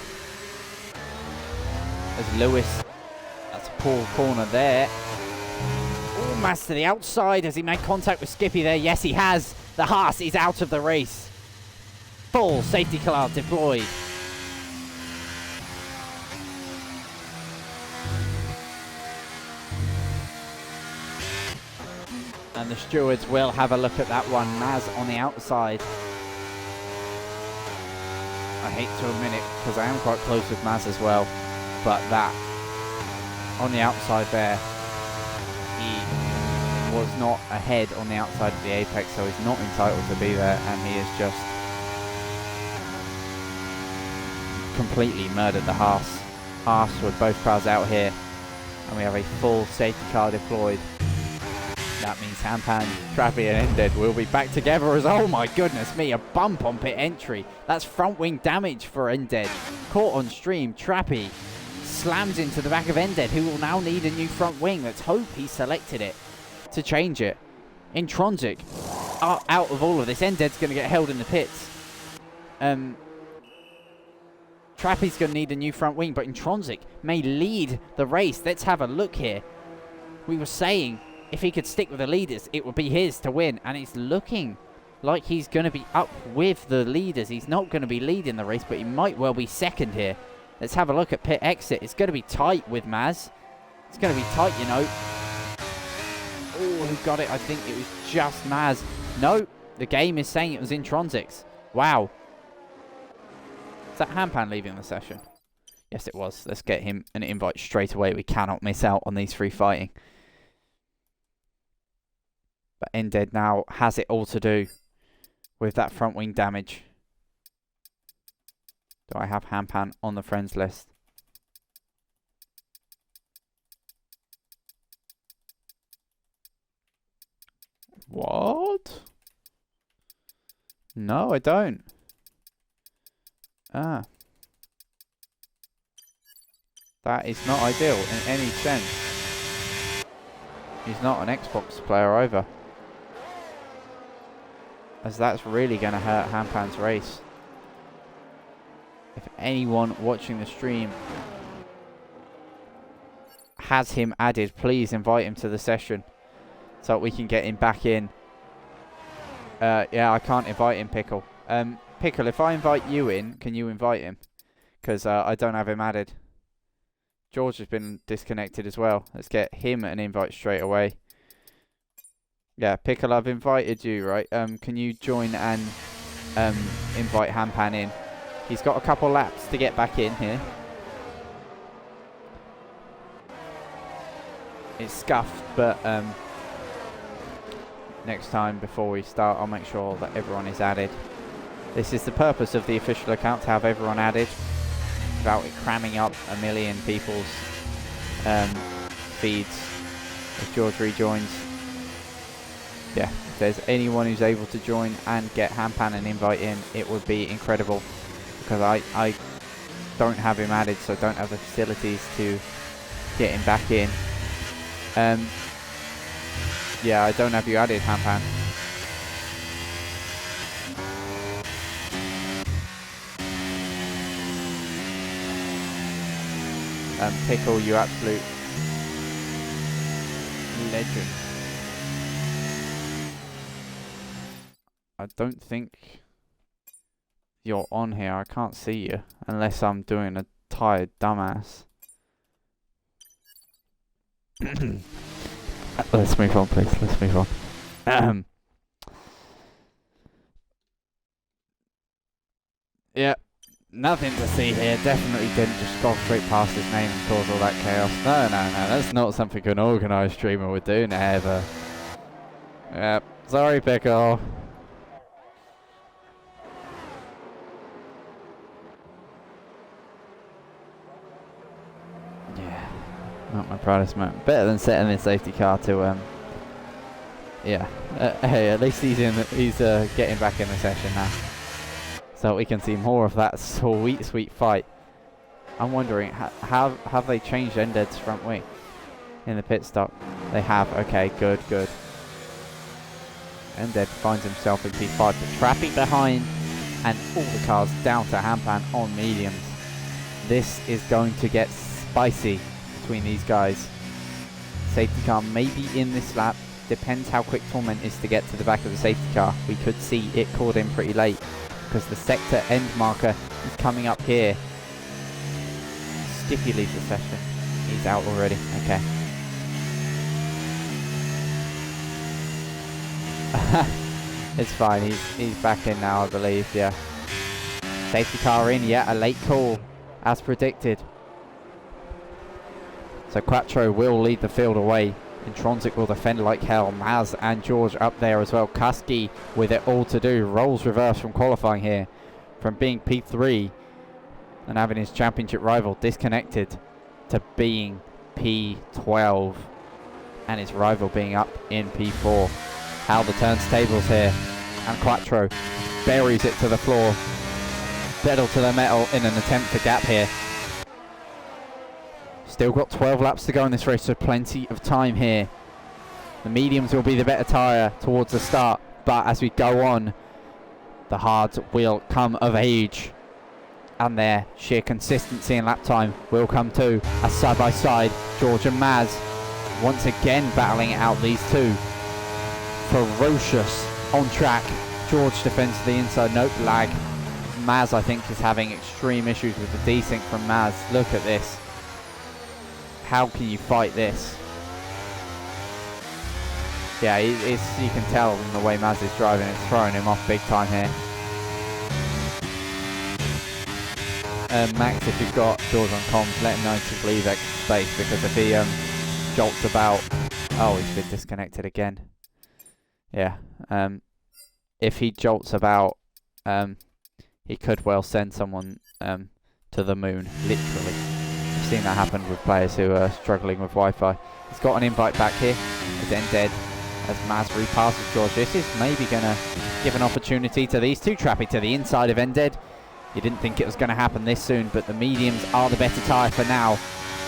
As Lewis, that's a poor corner there. Oh, Maz to the outside. Has he made contact with Skippy there? Yes, he has. The Haas is out of the race. Full safety car deployed. And the stewards will have a look at that one. Maz on the outside. I hate to admit it because I am quite close with Maz as well, but that on the outside there, he was not ahead on the outside of the apex, so he's not entitled to be there, and he has just completely murdered the Haas. Haas with both cars out here. And we have a full safety car deployed. That means Hampan, Trappy and Ended will be back together as, oh my goodness me, a bump on pit entry. That's front wing damage for Ended. Caught on stream, Trappy slams into the back of Ended, who will now need a new front wing. Let's hope he selected it to change it. Intronsic, out of all of this, Ended's going to get held in the pits. Trappy's going to need a new front wing, but Intronsic may lead the race. Let's have a look here. We were saying if he could stick with the leaders, it would be his to win, and it's looking like he's going to be up with the leaders. He's not going to be leading the race, but he might well be second here. Let's have a look at pit exit. It's going to be tight with Maz. It's going to be tight, you know. Oh, who got it? I think it was just Maz. No, the game is saying it was Intronsics. Wow. Is that Hampan leaving the session? Yes, it was. Let's get him an invite straight away. We cannot miss out on these three fighting. But Ended now has it all to do with that front wing damage. Do I have Hampan on the friends list? What? No, I don't. Ah. That is not ideal in any sense. He's not an Xbox player either, as that's really going to hurt Hampan's race. If anyone watching the stream has him added, please invite him to the session so that we can get him back in. Yeah, I can't invite him, Pickle. Pickle, if I invite you in, can you invite him? Because I don't have him added. George has been disconnected as well. Let's get him an invite straight away. Yeah, Pickle, I've invited you, right? Can you join and invite Hampan in? He's got a couple laps to get back in here. It's scuffed, but next time before we start, I'll make sure that everyone is added. This is the purpose of the official account, to have everyone added without it cramming up a million people's feeds. If George rejoins, yeah, if there's anyone who's able to join and get Hampan an invite in, it would be incredible, because I don't have him added, so I don't have the facilities to get him back in. Yeah, I don't have you added, Hampan. Pickle, you absolute legend. I don't think you're on here. I can't see you unless I'm doing a tired dumbass. Let's move on, please. Let's move on. Yeah, nothing to see here. Definitely didn't just scroll straight past his name and cause all that chaos. No, that's not something an organised streamer would do, never. Yep, sorry, Pickle. Yeah, not my proudest moment. Better than setting the safety car to, yeah. Hey, at least he's getting back in the session now, so we can see more of that sweet fight. I'm wondering, have they changed Ended's front wing in the pit stop? They have. Okay, good. Ended finds himself in P5, but Trappy behind, and all the cars down to Hampan on mediums. This is going to get spicy between these guys. Safety car may be in this lap. Depends how quick Torment is to get to the back of the safety car. We could see it called in pretty late, because the sector end marker is coming up here. Skippy leaves the session. He's out already. Okay. It's fine. He's back in now, I believe. Yeah. Safety car in. Yeah, a late call, as predicted. So Quattro will lead the field away. Intronsic will defend like hell. Maz and George up there as well. Kuski with it all to do. Rolls reverse from qualifying here, from being P3 and having his championship rival disconnected to being P12 and his rival being up in P4. How the turntables here, and Quattro buries it to the floor, pedal to the metal in an attempt to gap here. Still got 12 laps to go in this race, so plenty of time here. The mediums will be the better tyre towards the start, but as we go on, the hards will come of age, and their sheer consistency in lap time will come too, as side by side, George and Maz once again battling it out, these two. Ferocious on track. George defends the inside, note lag. Maz, I think, is having extreme issues with the desync from Maz. Look at this. How can you fight this? Yeah, you can tell from the way Maz is driving, it's throwing him off big time here. Max, if you've got George on comms, let him know to leave extra space, because if he jolts about... Oh, he's been disconnected again. Yeah, if he jolts about, he could well send someone to the moon, literally. I've seen that happen with players who are struggling with Wi-Fi. He's got an invite back here, as Ended, as Maz repasses George. This is maybe going to give an opportunity to these two. Trappy to the inside of Ended. You didn't think it was going to happen this soon, but the mediums are the better tyre for now.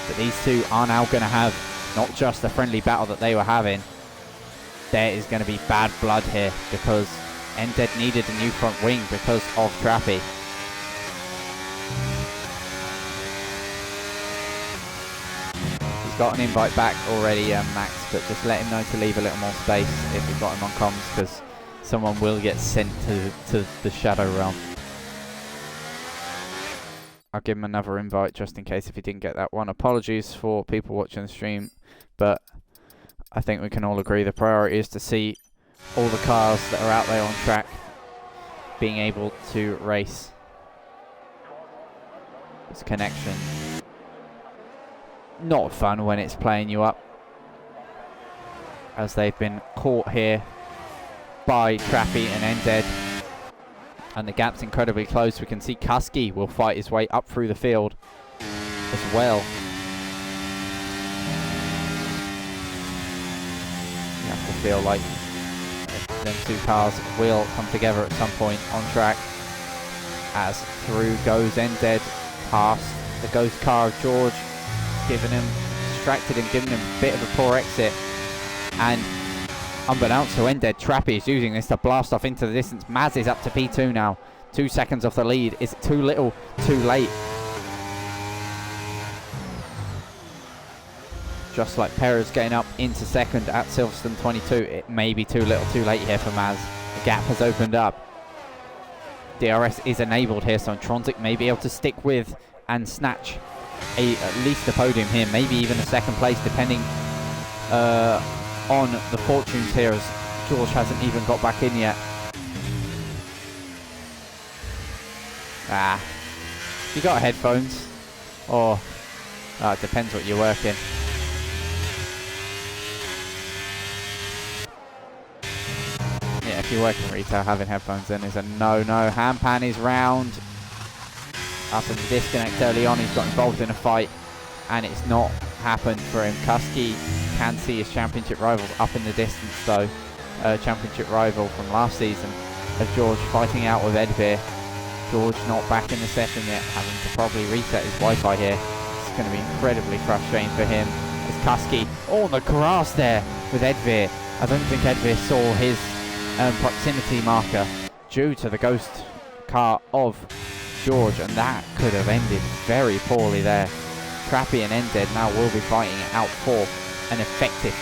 But these two are now going to have not just the friendly battle that they were having. There is going to be bad blood here, because Ended needed a new front wing because of Trappy. He's got an invite back already, Max, but just let him know to leave a little more space if you've got him on comms, because someone will get sent to the Shadow Realm. I'll give him another invite just in case if he didn't get that one. Apologies for people watching the stream, but I think we can all agree the priority is to see all the cars that are out there on track being able to race. This connection, not fun when it's playing you up, as they've been caught here by Trappy and Ended. And the gap's incredibly close. We can see Kusky will fight his way up through the field as well. You have to feel like them two cars will come together at some point on track. As through goes Ended, past the ghost car of George, giving him, distracted him, giving him a bit of a poor exit. And unbeknownst to Ended, Trappy is using this to blast off into the distance. Maz is up to P2 now. 2 seconds off the lead. Is it too little, too late? Just like Perez getting up into second at Silverstone 22. It may be too little, too late here for Maz. The gap has opened up. DRS is enabled here, so Tronzik may be able to stick with and snatch at least a podium here. Maybe even a second place, depending on the fortunes here, as George hasn't even got back in yet. You got headphones, or it depends what you're working. Yeah, if you're working retail, having headphones then is a no-no. Hampan is round after the disconnect early on. He's got involved in a fight, and it's not happened for him. Kusky can see his championship rivals up in the distance though. Championship rival from last season, as George fighting out with Edveer. George not back in the session yet, having to probably reset his Wi-Fi here. It's going to be incredibly frustrating for him. As Kusky on the grass there with Edveer. I don't think Edveer saw his proximity marker due to the ghost car of George, and that could have ended very poorly there. Trappy and Ended now will be fighting it out for an effective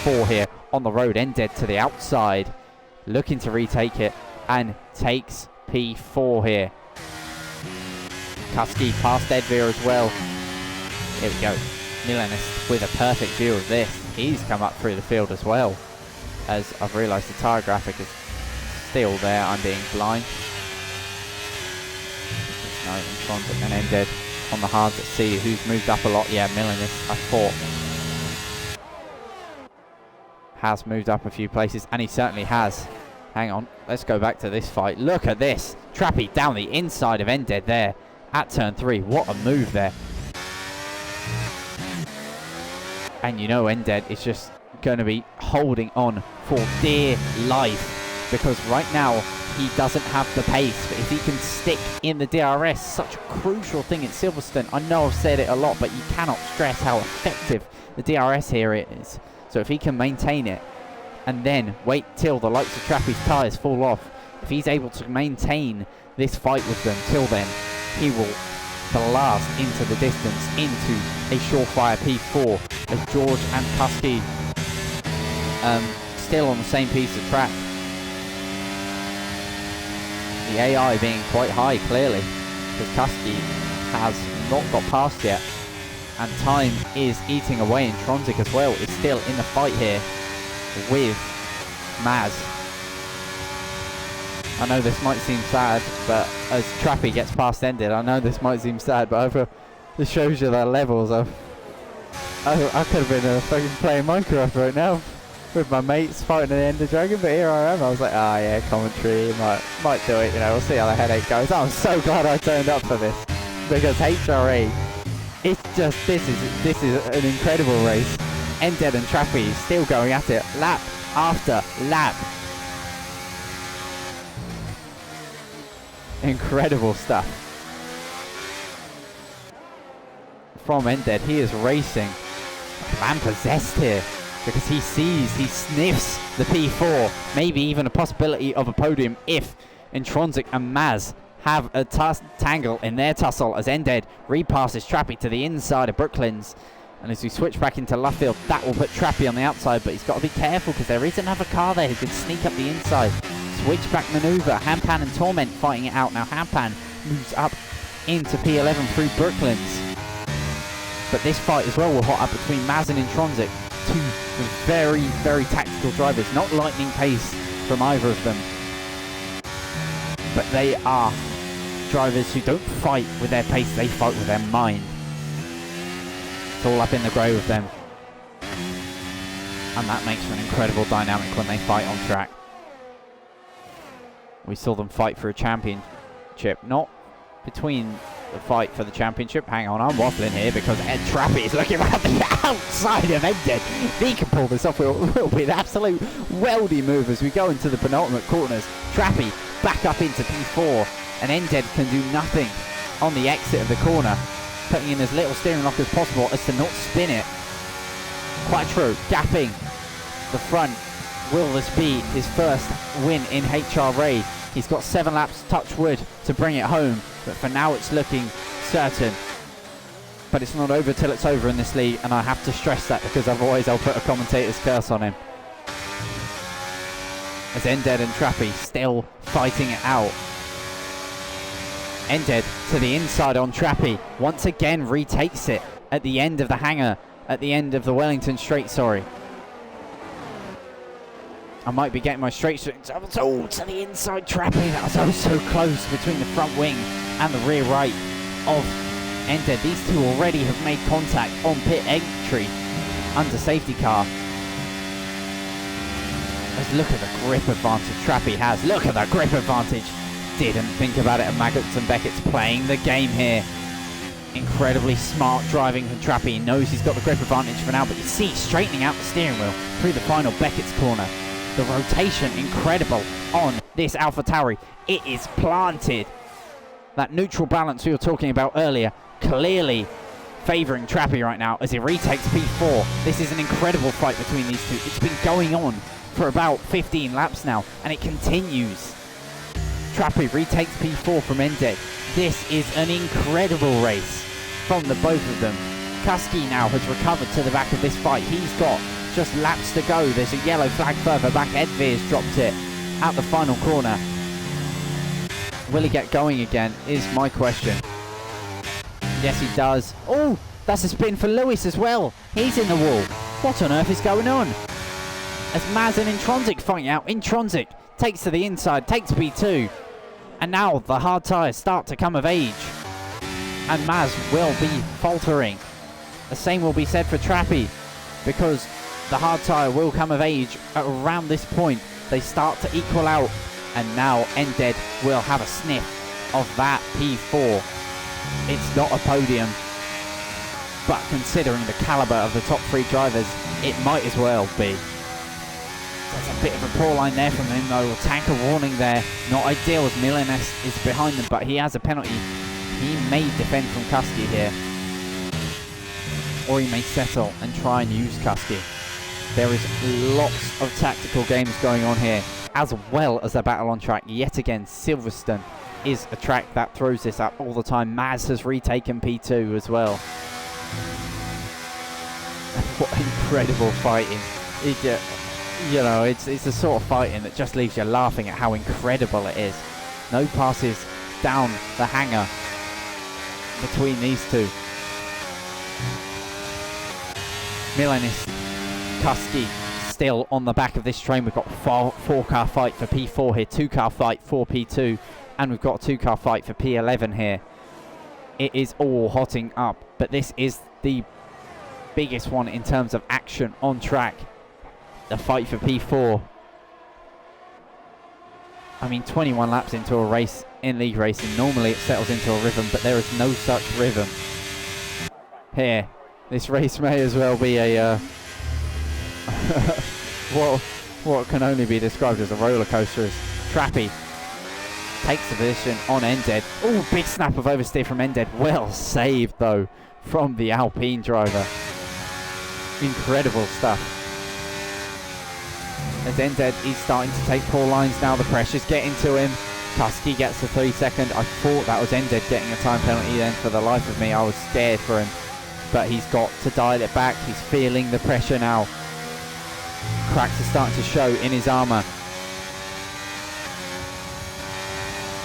P4 here on the road. Ended to the outside, looking to retake it, and takes P4 here. Kusky past Edveer as well. Here we go. Milanist with a perfect view of this. He's come up through the field as well, as I've realised the tyre graphic is still there. I'm being blind. No, in front and Ended on the hards at sea. Who's moved up a lot? Yeah, Milanist, I thought, has moved up a few places, and he certainly has. Hang on, let's go back to this fight. Look at this. Trappy down the inside of Ended there. at turn 3. What a move there. And you know Ended is just going to be holding on for dear life, because right now he doesn't have the pace. But if he can stick in the DRS, such a crucial thing in Silverstone. I know I've said it a lot, but you cannot stress how effective the DRS here is. So if he can maintain it and then wait till the likes of Trappy's tyres fall off, if he's able to maintain this fight with them till then, he will blast into the distance into a surefire P4 as George and Kusky still on the same piece of track. The AI being quite high, clearly, because Kusky has not got past yet, and time is eating away, and Tronzik as well is still in the fight here with Maz. I know this might seem sad, but as Trappy gets past Ended, I know this might seem sad, but this shows you the levels of... I could have been fucking playing Minecraft right now with my mates fighting an Ender Dragon, but here I am. I was like, ah, yeah, commentary, might do it, you know, we'll see how the headache goes. I'm so glad I turned up for this, because HRA, it's just, this is an incredible race. Ended and Trappy still going at it, lap after lap. Incredible stuff from Ended. He is racing man possessed here, because he sees, he sniffs the P4, maybe even a possibility of a podium if Intronsic and Maz have a tangle in their tussle, as Ended repasses Trappy to the inside of Brooklands. And as we switch back into Luffield, that will put Trappy on the outside, but he's got to be careful because there is another car there who can sneak up the inside. Switchback maneuver, Hampan and Torment fighting it out. Now Hampan moves up into P11 through Brooklands. But this fight as well will hot up between Maz and Intronsic. Two very, very tactical drivers. Not lightning pace from either of them. But they are drivers who don't fight with their pace, they fight with their mind. It's all up in the grey with them. And that makes for an incredible dynamic when they fight on track. We saw them fight for a championship, not between the fight for the championship. Hang on, I'm waffling here because Ed Trappy is looking at the outside of Ended. If he can pull this off, it will be an absolute weldy move as we go into the penultimate corners. Trappy back up into P4, and Ended can do nothing on the exit of the corner, putting in as little steering lock as possible as to not spin it. Quite true, gapping the front. Will this be his first win in HRA? He's got 7 laps, touch wood, to bring it home, but for now it's looking certain. But it's not over till it's over in this league, and I have to stress that because otherwise I'll put a commentator's curse on him. As Ended and Trappy still fighting it out. Ended to the inside on Trappy, once again retakes it at the end of the hangar, at the end of the Wellington straight, sorry. I might be getting my straight strings. Oh, to the inside Trappy. That was oh so close between the front wing and the rear right of Ended. These two already have made contact on pit entry under safety car. Let's look at the grip advantage Trappy has. Look at that grip advantage. Didn't think about it, and Maggots and Beckett's playing the game here. Incredibly smart driving from Trappy. He knows he's got the grip advantage for now, but you see straightening out the steering wheel through the final Beckett's corner. The rotation incredible on this AlphaTauri. It is planted. That neutral balance we were talking about earlier clearly favouring Trappy right now as he retakes P4. This is an incredible fight between these two. It's been going on for about 15 laps now, and it continues. Trappy retakes P4 from Ended. This is an incredible race from the both of them. Kusky now has recovered to the back of this fight. He's got just laps to go. There's a yellow flag further back. Edveer's dropped it at the final corner. Will he get going again is my question. Yes, he does. Oh, that's a spin for Lewis as well. He's in the wall. What on earth is going on? As Maz and Intronsic fighting out. Intronsic takes to the inside, takes P2. And now the hard tyres start to come of age. And Maz will be faltering. The same will be said for Trappy, because the hard tyre will come of age at around this point. They start to equal out, and now Ended will have a sniff of that P4. It's not a podium, but considering the caliber of the top 3 drivers, it might as well be. There's a bit of a poor line there from him though. Tanker warning there. Not ideal as Milanes is behind them, but he has a penalty. He may defend from Kuski here. Or he may settle and try and use Kuski. There is lots of tactical games going on here, as well as a battle on track. Yet again, Silverstone is a track that throws this up all the time. Maz has retaken P2 as well. What incredible fighting. You know, it's the sort of fighting that just leaves you laughing at how incredible it is. No passes down the hanger between these two. Milanis, Kuski still on the back of this train. We've got a 4-car fight for P4 here, 2-car fight for P2, and we've got a 2-car fight for P11 here. It is all hotting up, but this is the biggest one in terms of action on track. The fight for P4. I mean, 21 laps into a race in league racing, normally it settles into a rhythm, but there is no such rhythm here. This race may as well be a what can only be described as a roller coaster. As Trappy takes the position on Ended. Oh, big snap of oversteer from Ended. Well saved though from the Alpine driver. Incredible stuff. As Ended is starting to take poor lines now, the pressure's getting to him. Kuski gets the 3-second. I thought that was Ended getting a time penalty then. For the life of me, I was scared for him. But he's got to dial it back. He's feeling the pressure now. Cracks are starting to show in his armour.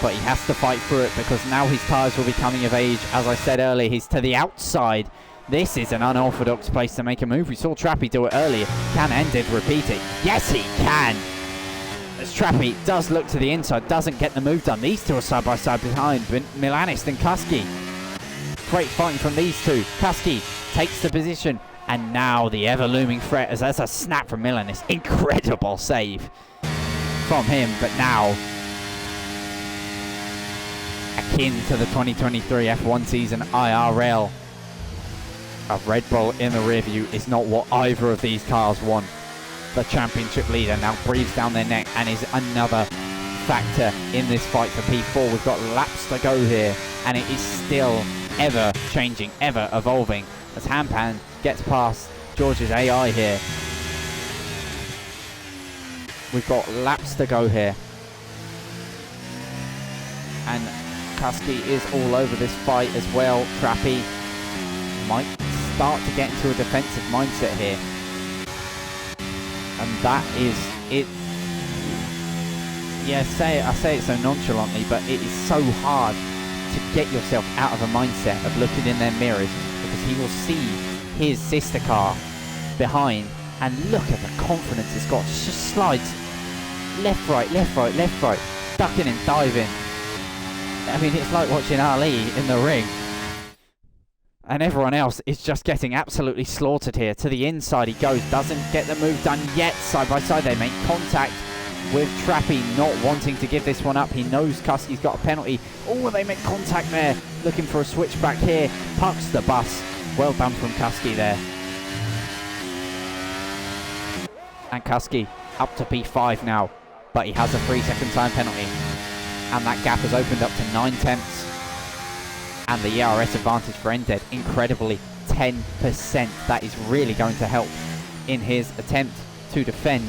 But he has to fight through it because now his tyres will be coming of age. As I said earlier, he's to the outside. This is an unorthodox place to make a move. We saw Trappy do it earlier. Can Ended repeat it? Yes, he can! As Trappy does look to the inside, doesn't get the move done. These two are side by side behind Milanis and Kuski. Great fighting from these two. Kuski takes the position, and now the ever-looming threat as there's a snap from Milanis. Incredible save from him, but now akin to the 2023 F1 season IRL. A Red Bull in the rear view is not what either of these cars want. The championship leader now breathes down their neck and is another factor in this fight for P4. We've got laps to go here, and it is still ever changing, ever evolving as Hampan gets past George's AI here. We've got laps to go here, and Kuski is all over this fight as well. Trappy might start to get into a defensive mindset here, and that is it. Yeah, I say it so nonchalantly, but it is so hard to get yourself out of a mindset of looking in their mirrors, because he will see his sister car behind, and look at the confidence it's got. It just slides left, right, left, right, left, right, ducking and diving. I mean, it's like watching Ali in the ring. And everyone else is just getting absolutely slaughtered here. To the inside he goes, doesn't get the move done yet. Side by side they make contact with Trappy, not wanting to give this one up. He knows Kuski's got a penalty. Oh, they make contact there. Looking for a switchback here. Pucks the bus. Well done from Kuski there. And Kuski up to P5 now. But he has a 3-second time penalty. And that gap has opened up to 9/10. And the ERS advantage for Ended, incredibly, 10%. That is really going to help in his attempt to defend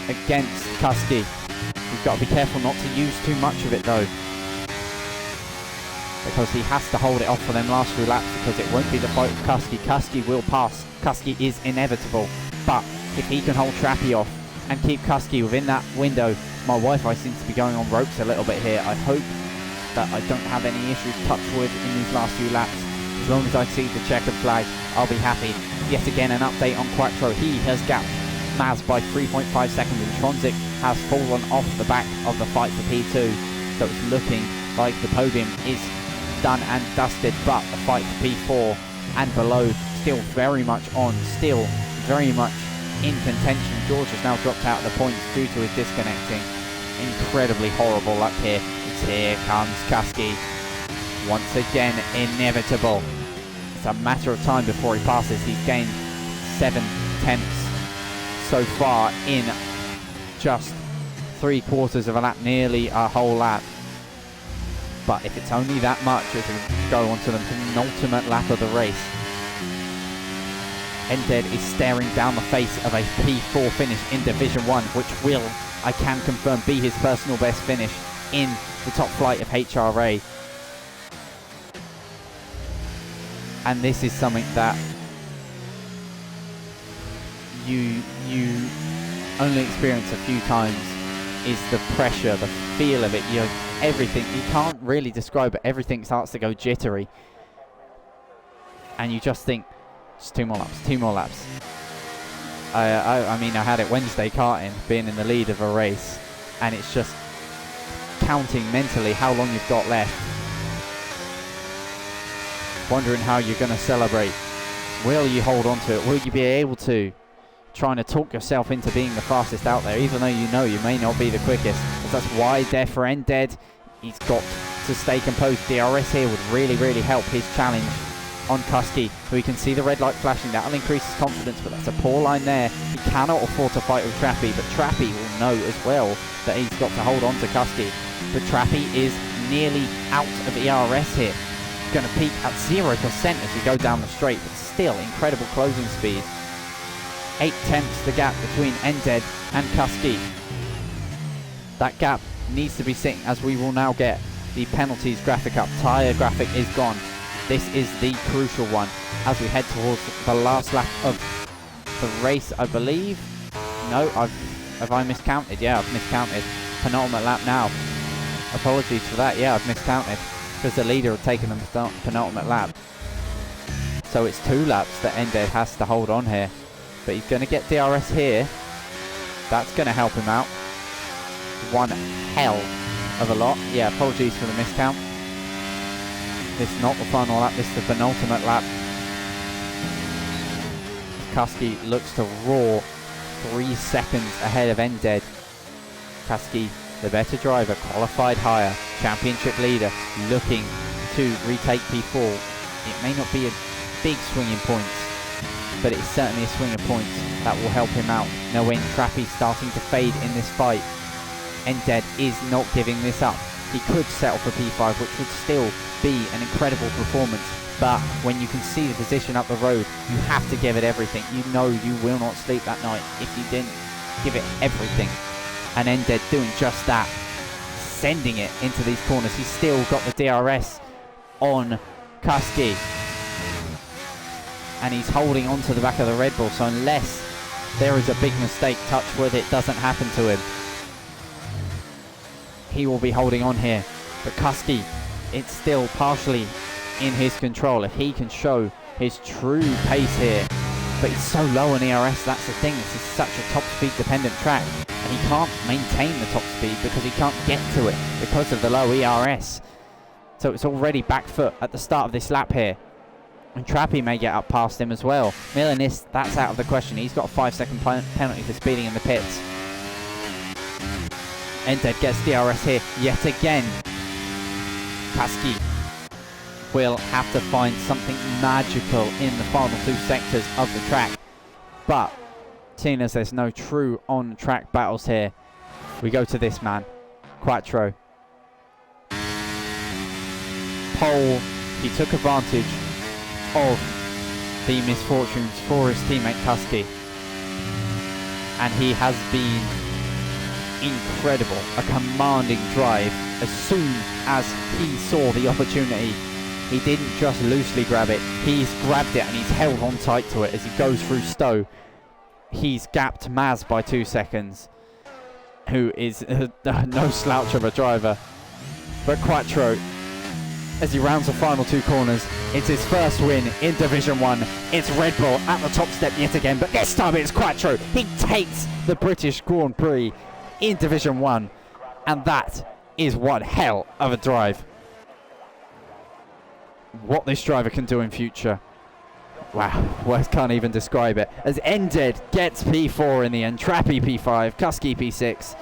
against Kuski. We've got to be careful not to use too much of it though, because he has to hold it off for them last few laps, because it won't be the fight with Kuski. Kuski will pass. Kuski is inevitable. But if he can hold Trappy off and keep Kuski within that window. My Wi-Fi seems to be going on ropes a little bit here. I hope that I don't have any issues, touch wood, in these last few laps. As long as I see the checkered flag, I'll be happy. Yet again, an update on Quattro. He has gapped Maz by 3.5 seconds, and Tronzik has fallen off the back of the fight for P2. So it's looking like the podium is done and dusted, but the fight for P4 and below still very much on, still very much in contention. George has now dropped out of the points due to his disconnecting. Incredibly horrible luck here. It's Here comes Kuski. Once again, inevitable. It's a matter of time before he passes. He's gained 7/10 so far in just 3/4 of a lap, nearly a whole lap. But if it's only that much, it can go on to the penultimate lap of the race. Ended is staring down the face of a P4 finish in Division 1, which will, I can confirm, be his personal best finish in the top flight of HRA. And this is something that you only experience a few times, is the pressure, the feel of it, everything. You can't really describe it. Everything starts to go jittery. And you just think, just 2 more laps. I mean, I had it Wednesday karting, being in the lead of a race, and it's just counting mentally how long you've got left. Wondering how you're going to celebrate. Will you hold on to it? Will you be able to? Trying to talk yourself into being the fastest out there, even though you know you may not be the quickest. Because that's wide there for Ended. He's got to stay composed. DRS here would really, really help his challenge on Kuski, who you can see the red light flashing. That'll increase his confidence, but that's a poor line there. He cannot afford to fight with Trappy, but Trappy will know as well that he's got to hold on to Kuski. But Trappy is nearly out of ERS here. Going to peak at 0% as we go down the straight, but still incredible closing speed. 8/10 the gap between Ended and Kuski. That gap needs to be seen, as we will now get the penalties graphic up. Tyre graphic is gone. This is the crucial one as we head towards the last lap of the race, I believe. No, have I miscounted? Yeah, I've miscounted. Penultimate lap now. Apologies for that. Yeah, I've miscounted because the leader had taken the penultimate lap. So it's 2 laps that Ended has to hold on here. But he's going to get DRS here. That's going to help him out. One hell of a lot. Yeah, apologies for the miscount. This is not the final lap, this is the penultimate lap. Kuski looks to roar 3 seconds ahead of Ended. Kuski, the better driver, qualified higher, championship leader, looking to retake P4. It may not be a big swing in points, but it's certainly a swing of points that will help him out. Knowing Trappy's starting to fade in this fight, Ended is not giving this up. He could settle for P5, which would still be an incredible performance, but when you can see the position up the road, you have to give it everything. You know you will not sleep that night if you didn't give it everything. And Ended doing just that, sending it into these corners. He's still got the DRS on Kuski, and he's holding on to the back of the Red Bull, so unless there is a big mistake, touch wood, it doesn't happen to him, he will be holding on here. But Kuski, it's still partially in his control if he can show his true pace here. But he's so low on ERS, that's the thing. This is such a top speed dependent track, and he can't maintain the top speed because he can't get to it because of the low ERS. So it's already back foot at the start of this lap here. And Trappy may get up past him as well. Milanis, that's out of the question. He's got a 5-second penalty for speeding in the pits. Ended gets DRS here yet again. Kuski will have to find something magical in the final 2 sectors of the track. But seeing as there's no true on-track battles here, we go to this man, Quattro. Pole, he took advantage of the misfortunes for his teammate Kuski, and he has been incredible, a commanding drive. As soon as he saw the opportunity, he didn't just loosely grab it, he's grabbed it and he's held on tight to it as he goes through Stowe. He's gapped Maz by 2 seconds, who is no slouch of a driver. But Quattro, as he rounds the final 2 corners, it's his first win in Division 1. It's Red Bull at the top step yet again, but this time it's Quattro. He takes the British Grand Prix in Division 1, and that is one hell of a drive. What this driver can do in future, wow, words can't even describe it. As Ended gets P4 in the end, Trappy P5, Kuski P6,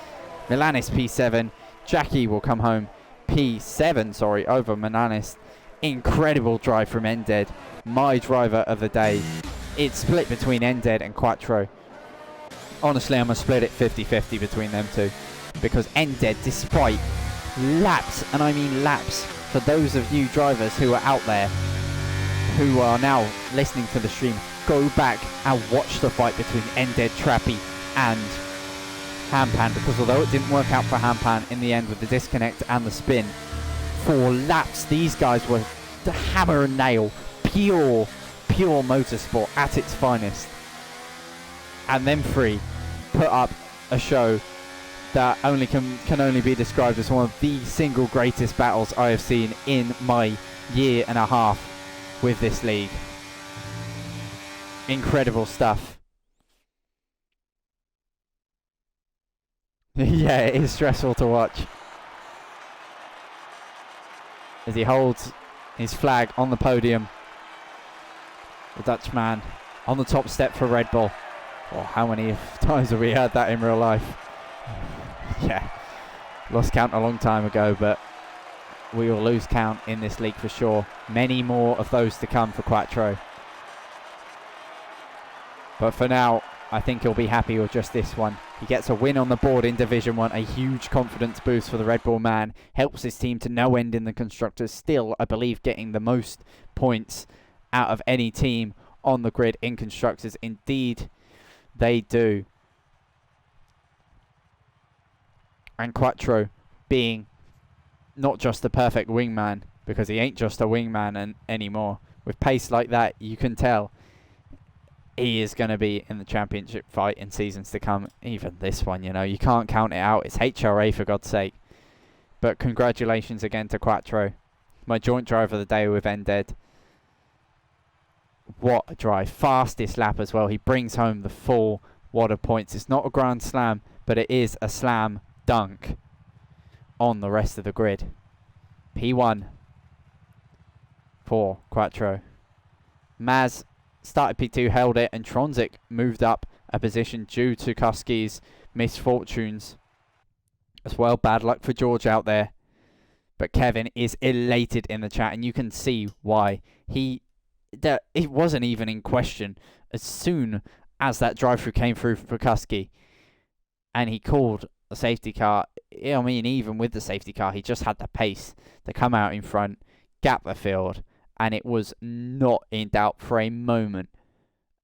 Milanis P7, Jackie will come home P7, sorry, over Mananis. Incredible drive from Ended, my driver of the day. It's split between Ended and Quattro. Honestly, I'm going to split it 50-50 between them two, because Ended, despite laps, and I mean laps, for those of you drivers who are out there, who are now listening to the stream, go back and watch the fight between Ended, Trappy and Hampan, because although it didn't work out for Hampan in the end with the disconnect and the spin, for laps these guys were the hammer and nail, pure motorsport at its finest. And them three put up a show that can only be described as one of the single greatest battles I have seen in my year and a half with this league. Incredible stuff. Yeah, it is stressful to watch. As he holds his flag on the podium. The Dutchman on the top step for Red Bull. Oh, how many times have we heard that in real life? Yeah, lost count a long time ago, but we will lose count in this league for sure. Many more of those to come for Quattro. But for now, I think he'll be happy with just this one. He gets a win on the board in Division 1, a huge confidence boost for the Red Bull man. Helps his team to no end in the Constructors. Still, I believe, getting the most points out of any team on the grid in Constructors. Indeed, they do. And Quattro being not just the perfect wingman, because he ain't just a wingman anymore. With pace like that, you can tell he is going to be in the championship fight in seasons to come. Even this one, you know, you can't count it out. It's HRA, for God's sake. But congratulations again to Quattro. My joint driver of the day with Ended. What a drive. Fastest lap as well. He brings home the full wad of points. It's not a grand slam, but it is a slam dunk on the rest of the grid. P1 for Quattro. Maz started P2, held it, and Tronzik moved up a position due to Kuski's misfortunes as well. Bad luck for George out there. But Kevin is elated in the chat, and you can see why. It wasn't even in question as soon as that drive-through came through for Kuski. And he called a safety car. I mean, even with the safety car, he just had the pace to come out in front, gap the field, and it was not in doubt for a moment.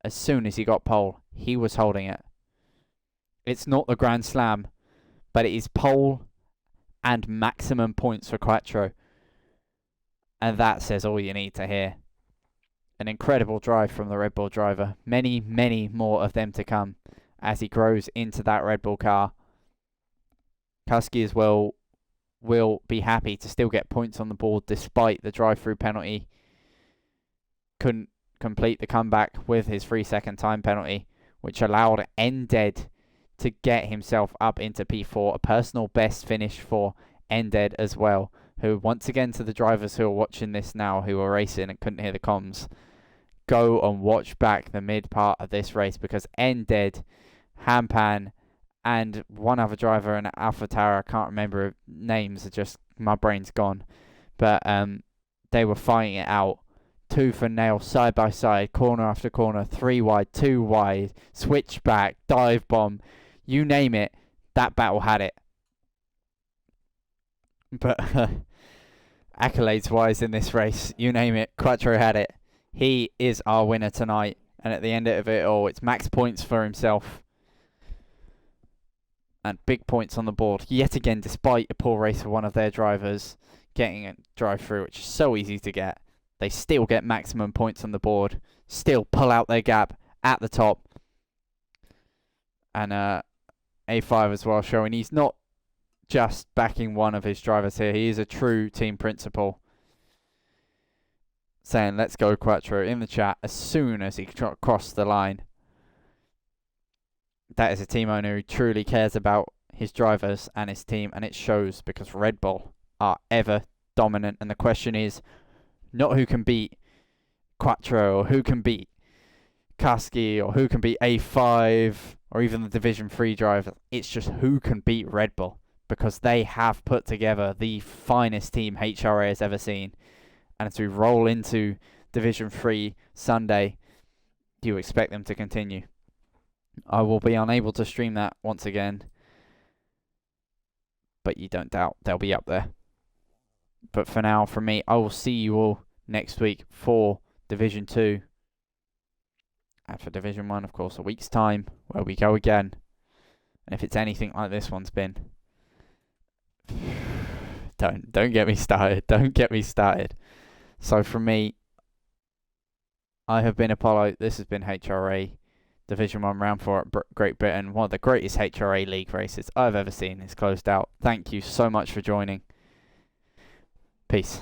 As soon as he got pole, he was holding it. It's not the Grand Slam, but it is pole and maximum points for Quattro. And that says all you need to hear. An incredible drive from the Red Bull driver. Many, many more of them to come as he grows into that Red Bull car. Kuski as well will be happy to still get points on the board despite the drive-through penalty. Couldn't complete the comeback with his 3-second time penalty, which allowed Ended to get himself up into P4. A personal best finish for Ended as well, who, once again, to the drivers who are watching this now, who are racing and couldn't hear the comms, go and watch back the mid part of this race, because Ended, Hampan, and one other driver in Alpha Tower, I can't remember names, my brain's gone, but they were fighting it out. Tooth and nail, side by side, corner after corner, 3 wide, 2 wide, switchback, dive bomb, you name it, that battle had it. But accolades wise in this race, you name it, Quattro had it. He is our winner tonight, and at the end of it all, it's max points for himself. And big points on the board, yet again, despite a poor race for one of their drivers getting a drive-through, which is so easy to get. They still get maximum points on the board, still pull out their gap at the top. And A5 as well, showing he's not just backing one of his drivers here. He is a true team principal. Saying, let's go Quattro, in the chat as soon as he crossed the line. That is a team owner who truly cares about his drivers and his team, and it shows, because Red Bull are ever dominant. And the question is not who can beat Quattro, or who can beat Kuski, or who can beat A5, or even the Division 3 driver. It's just who can beat Red Bull, because they have put together the finest team HRA has ever seen. And as we roll into Division 3 Sunday, you expect them to continue. I will be unable to stream that once again, but you don't doubt they'll be up there. But for now, from me, I will see you all next week for Division 2. And for Division 1, of course, a week's time, where we go again. And if it's anything like this one's been, don't get me started. Don't get me started. So from me, I have been Apollo. This has been HRA Division 1 Round 4 at Great Britain. One of the greatest HRA league races I've ever seen is closed out. Thank you so much for joining. Peace.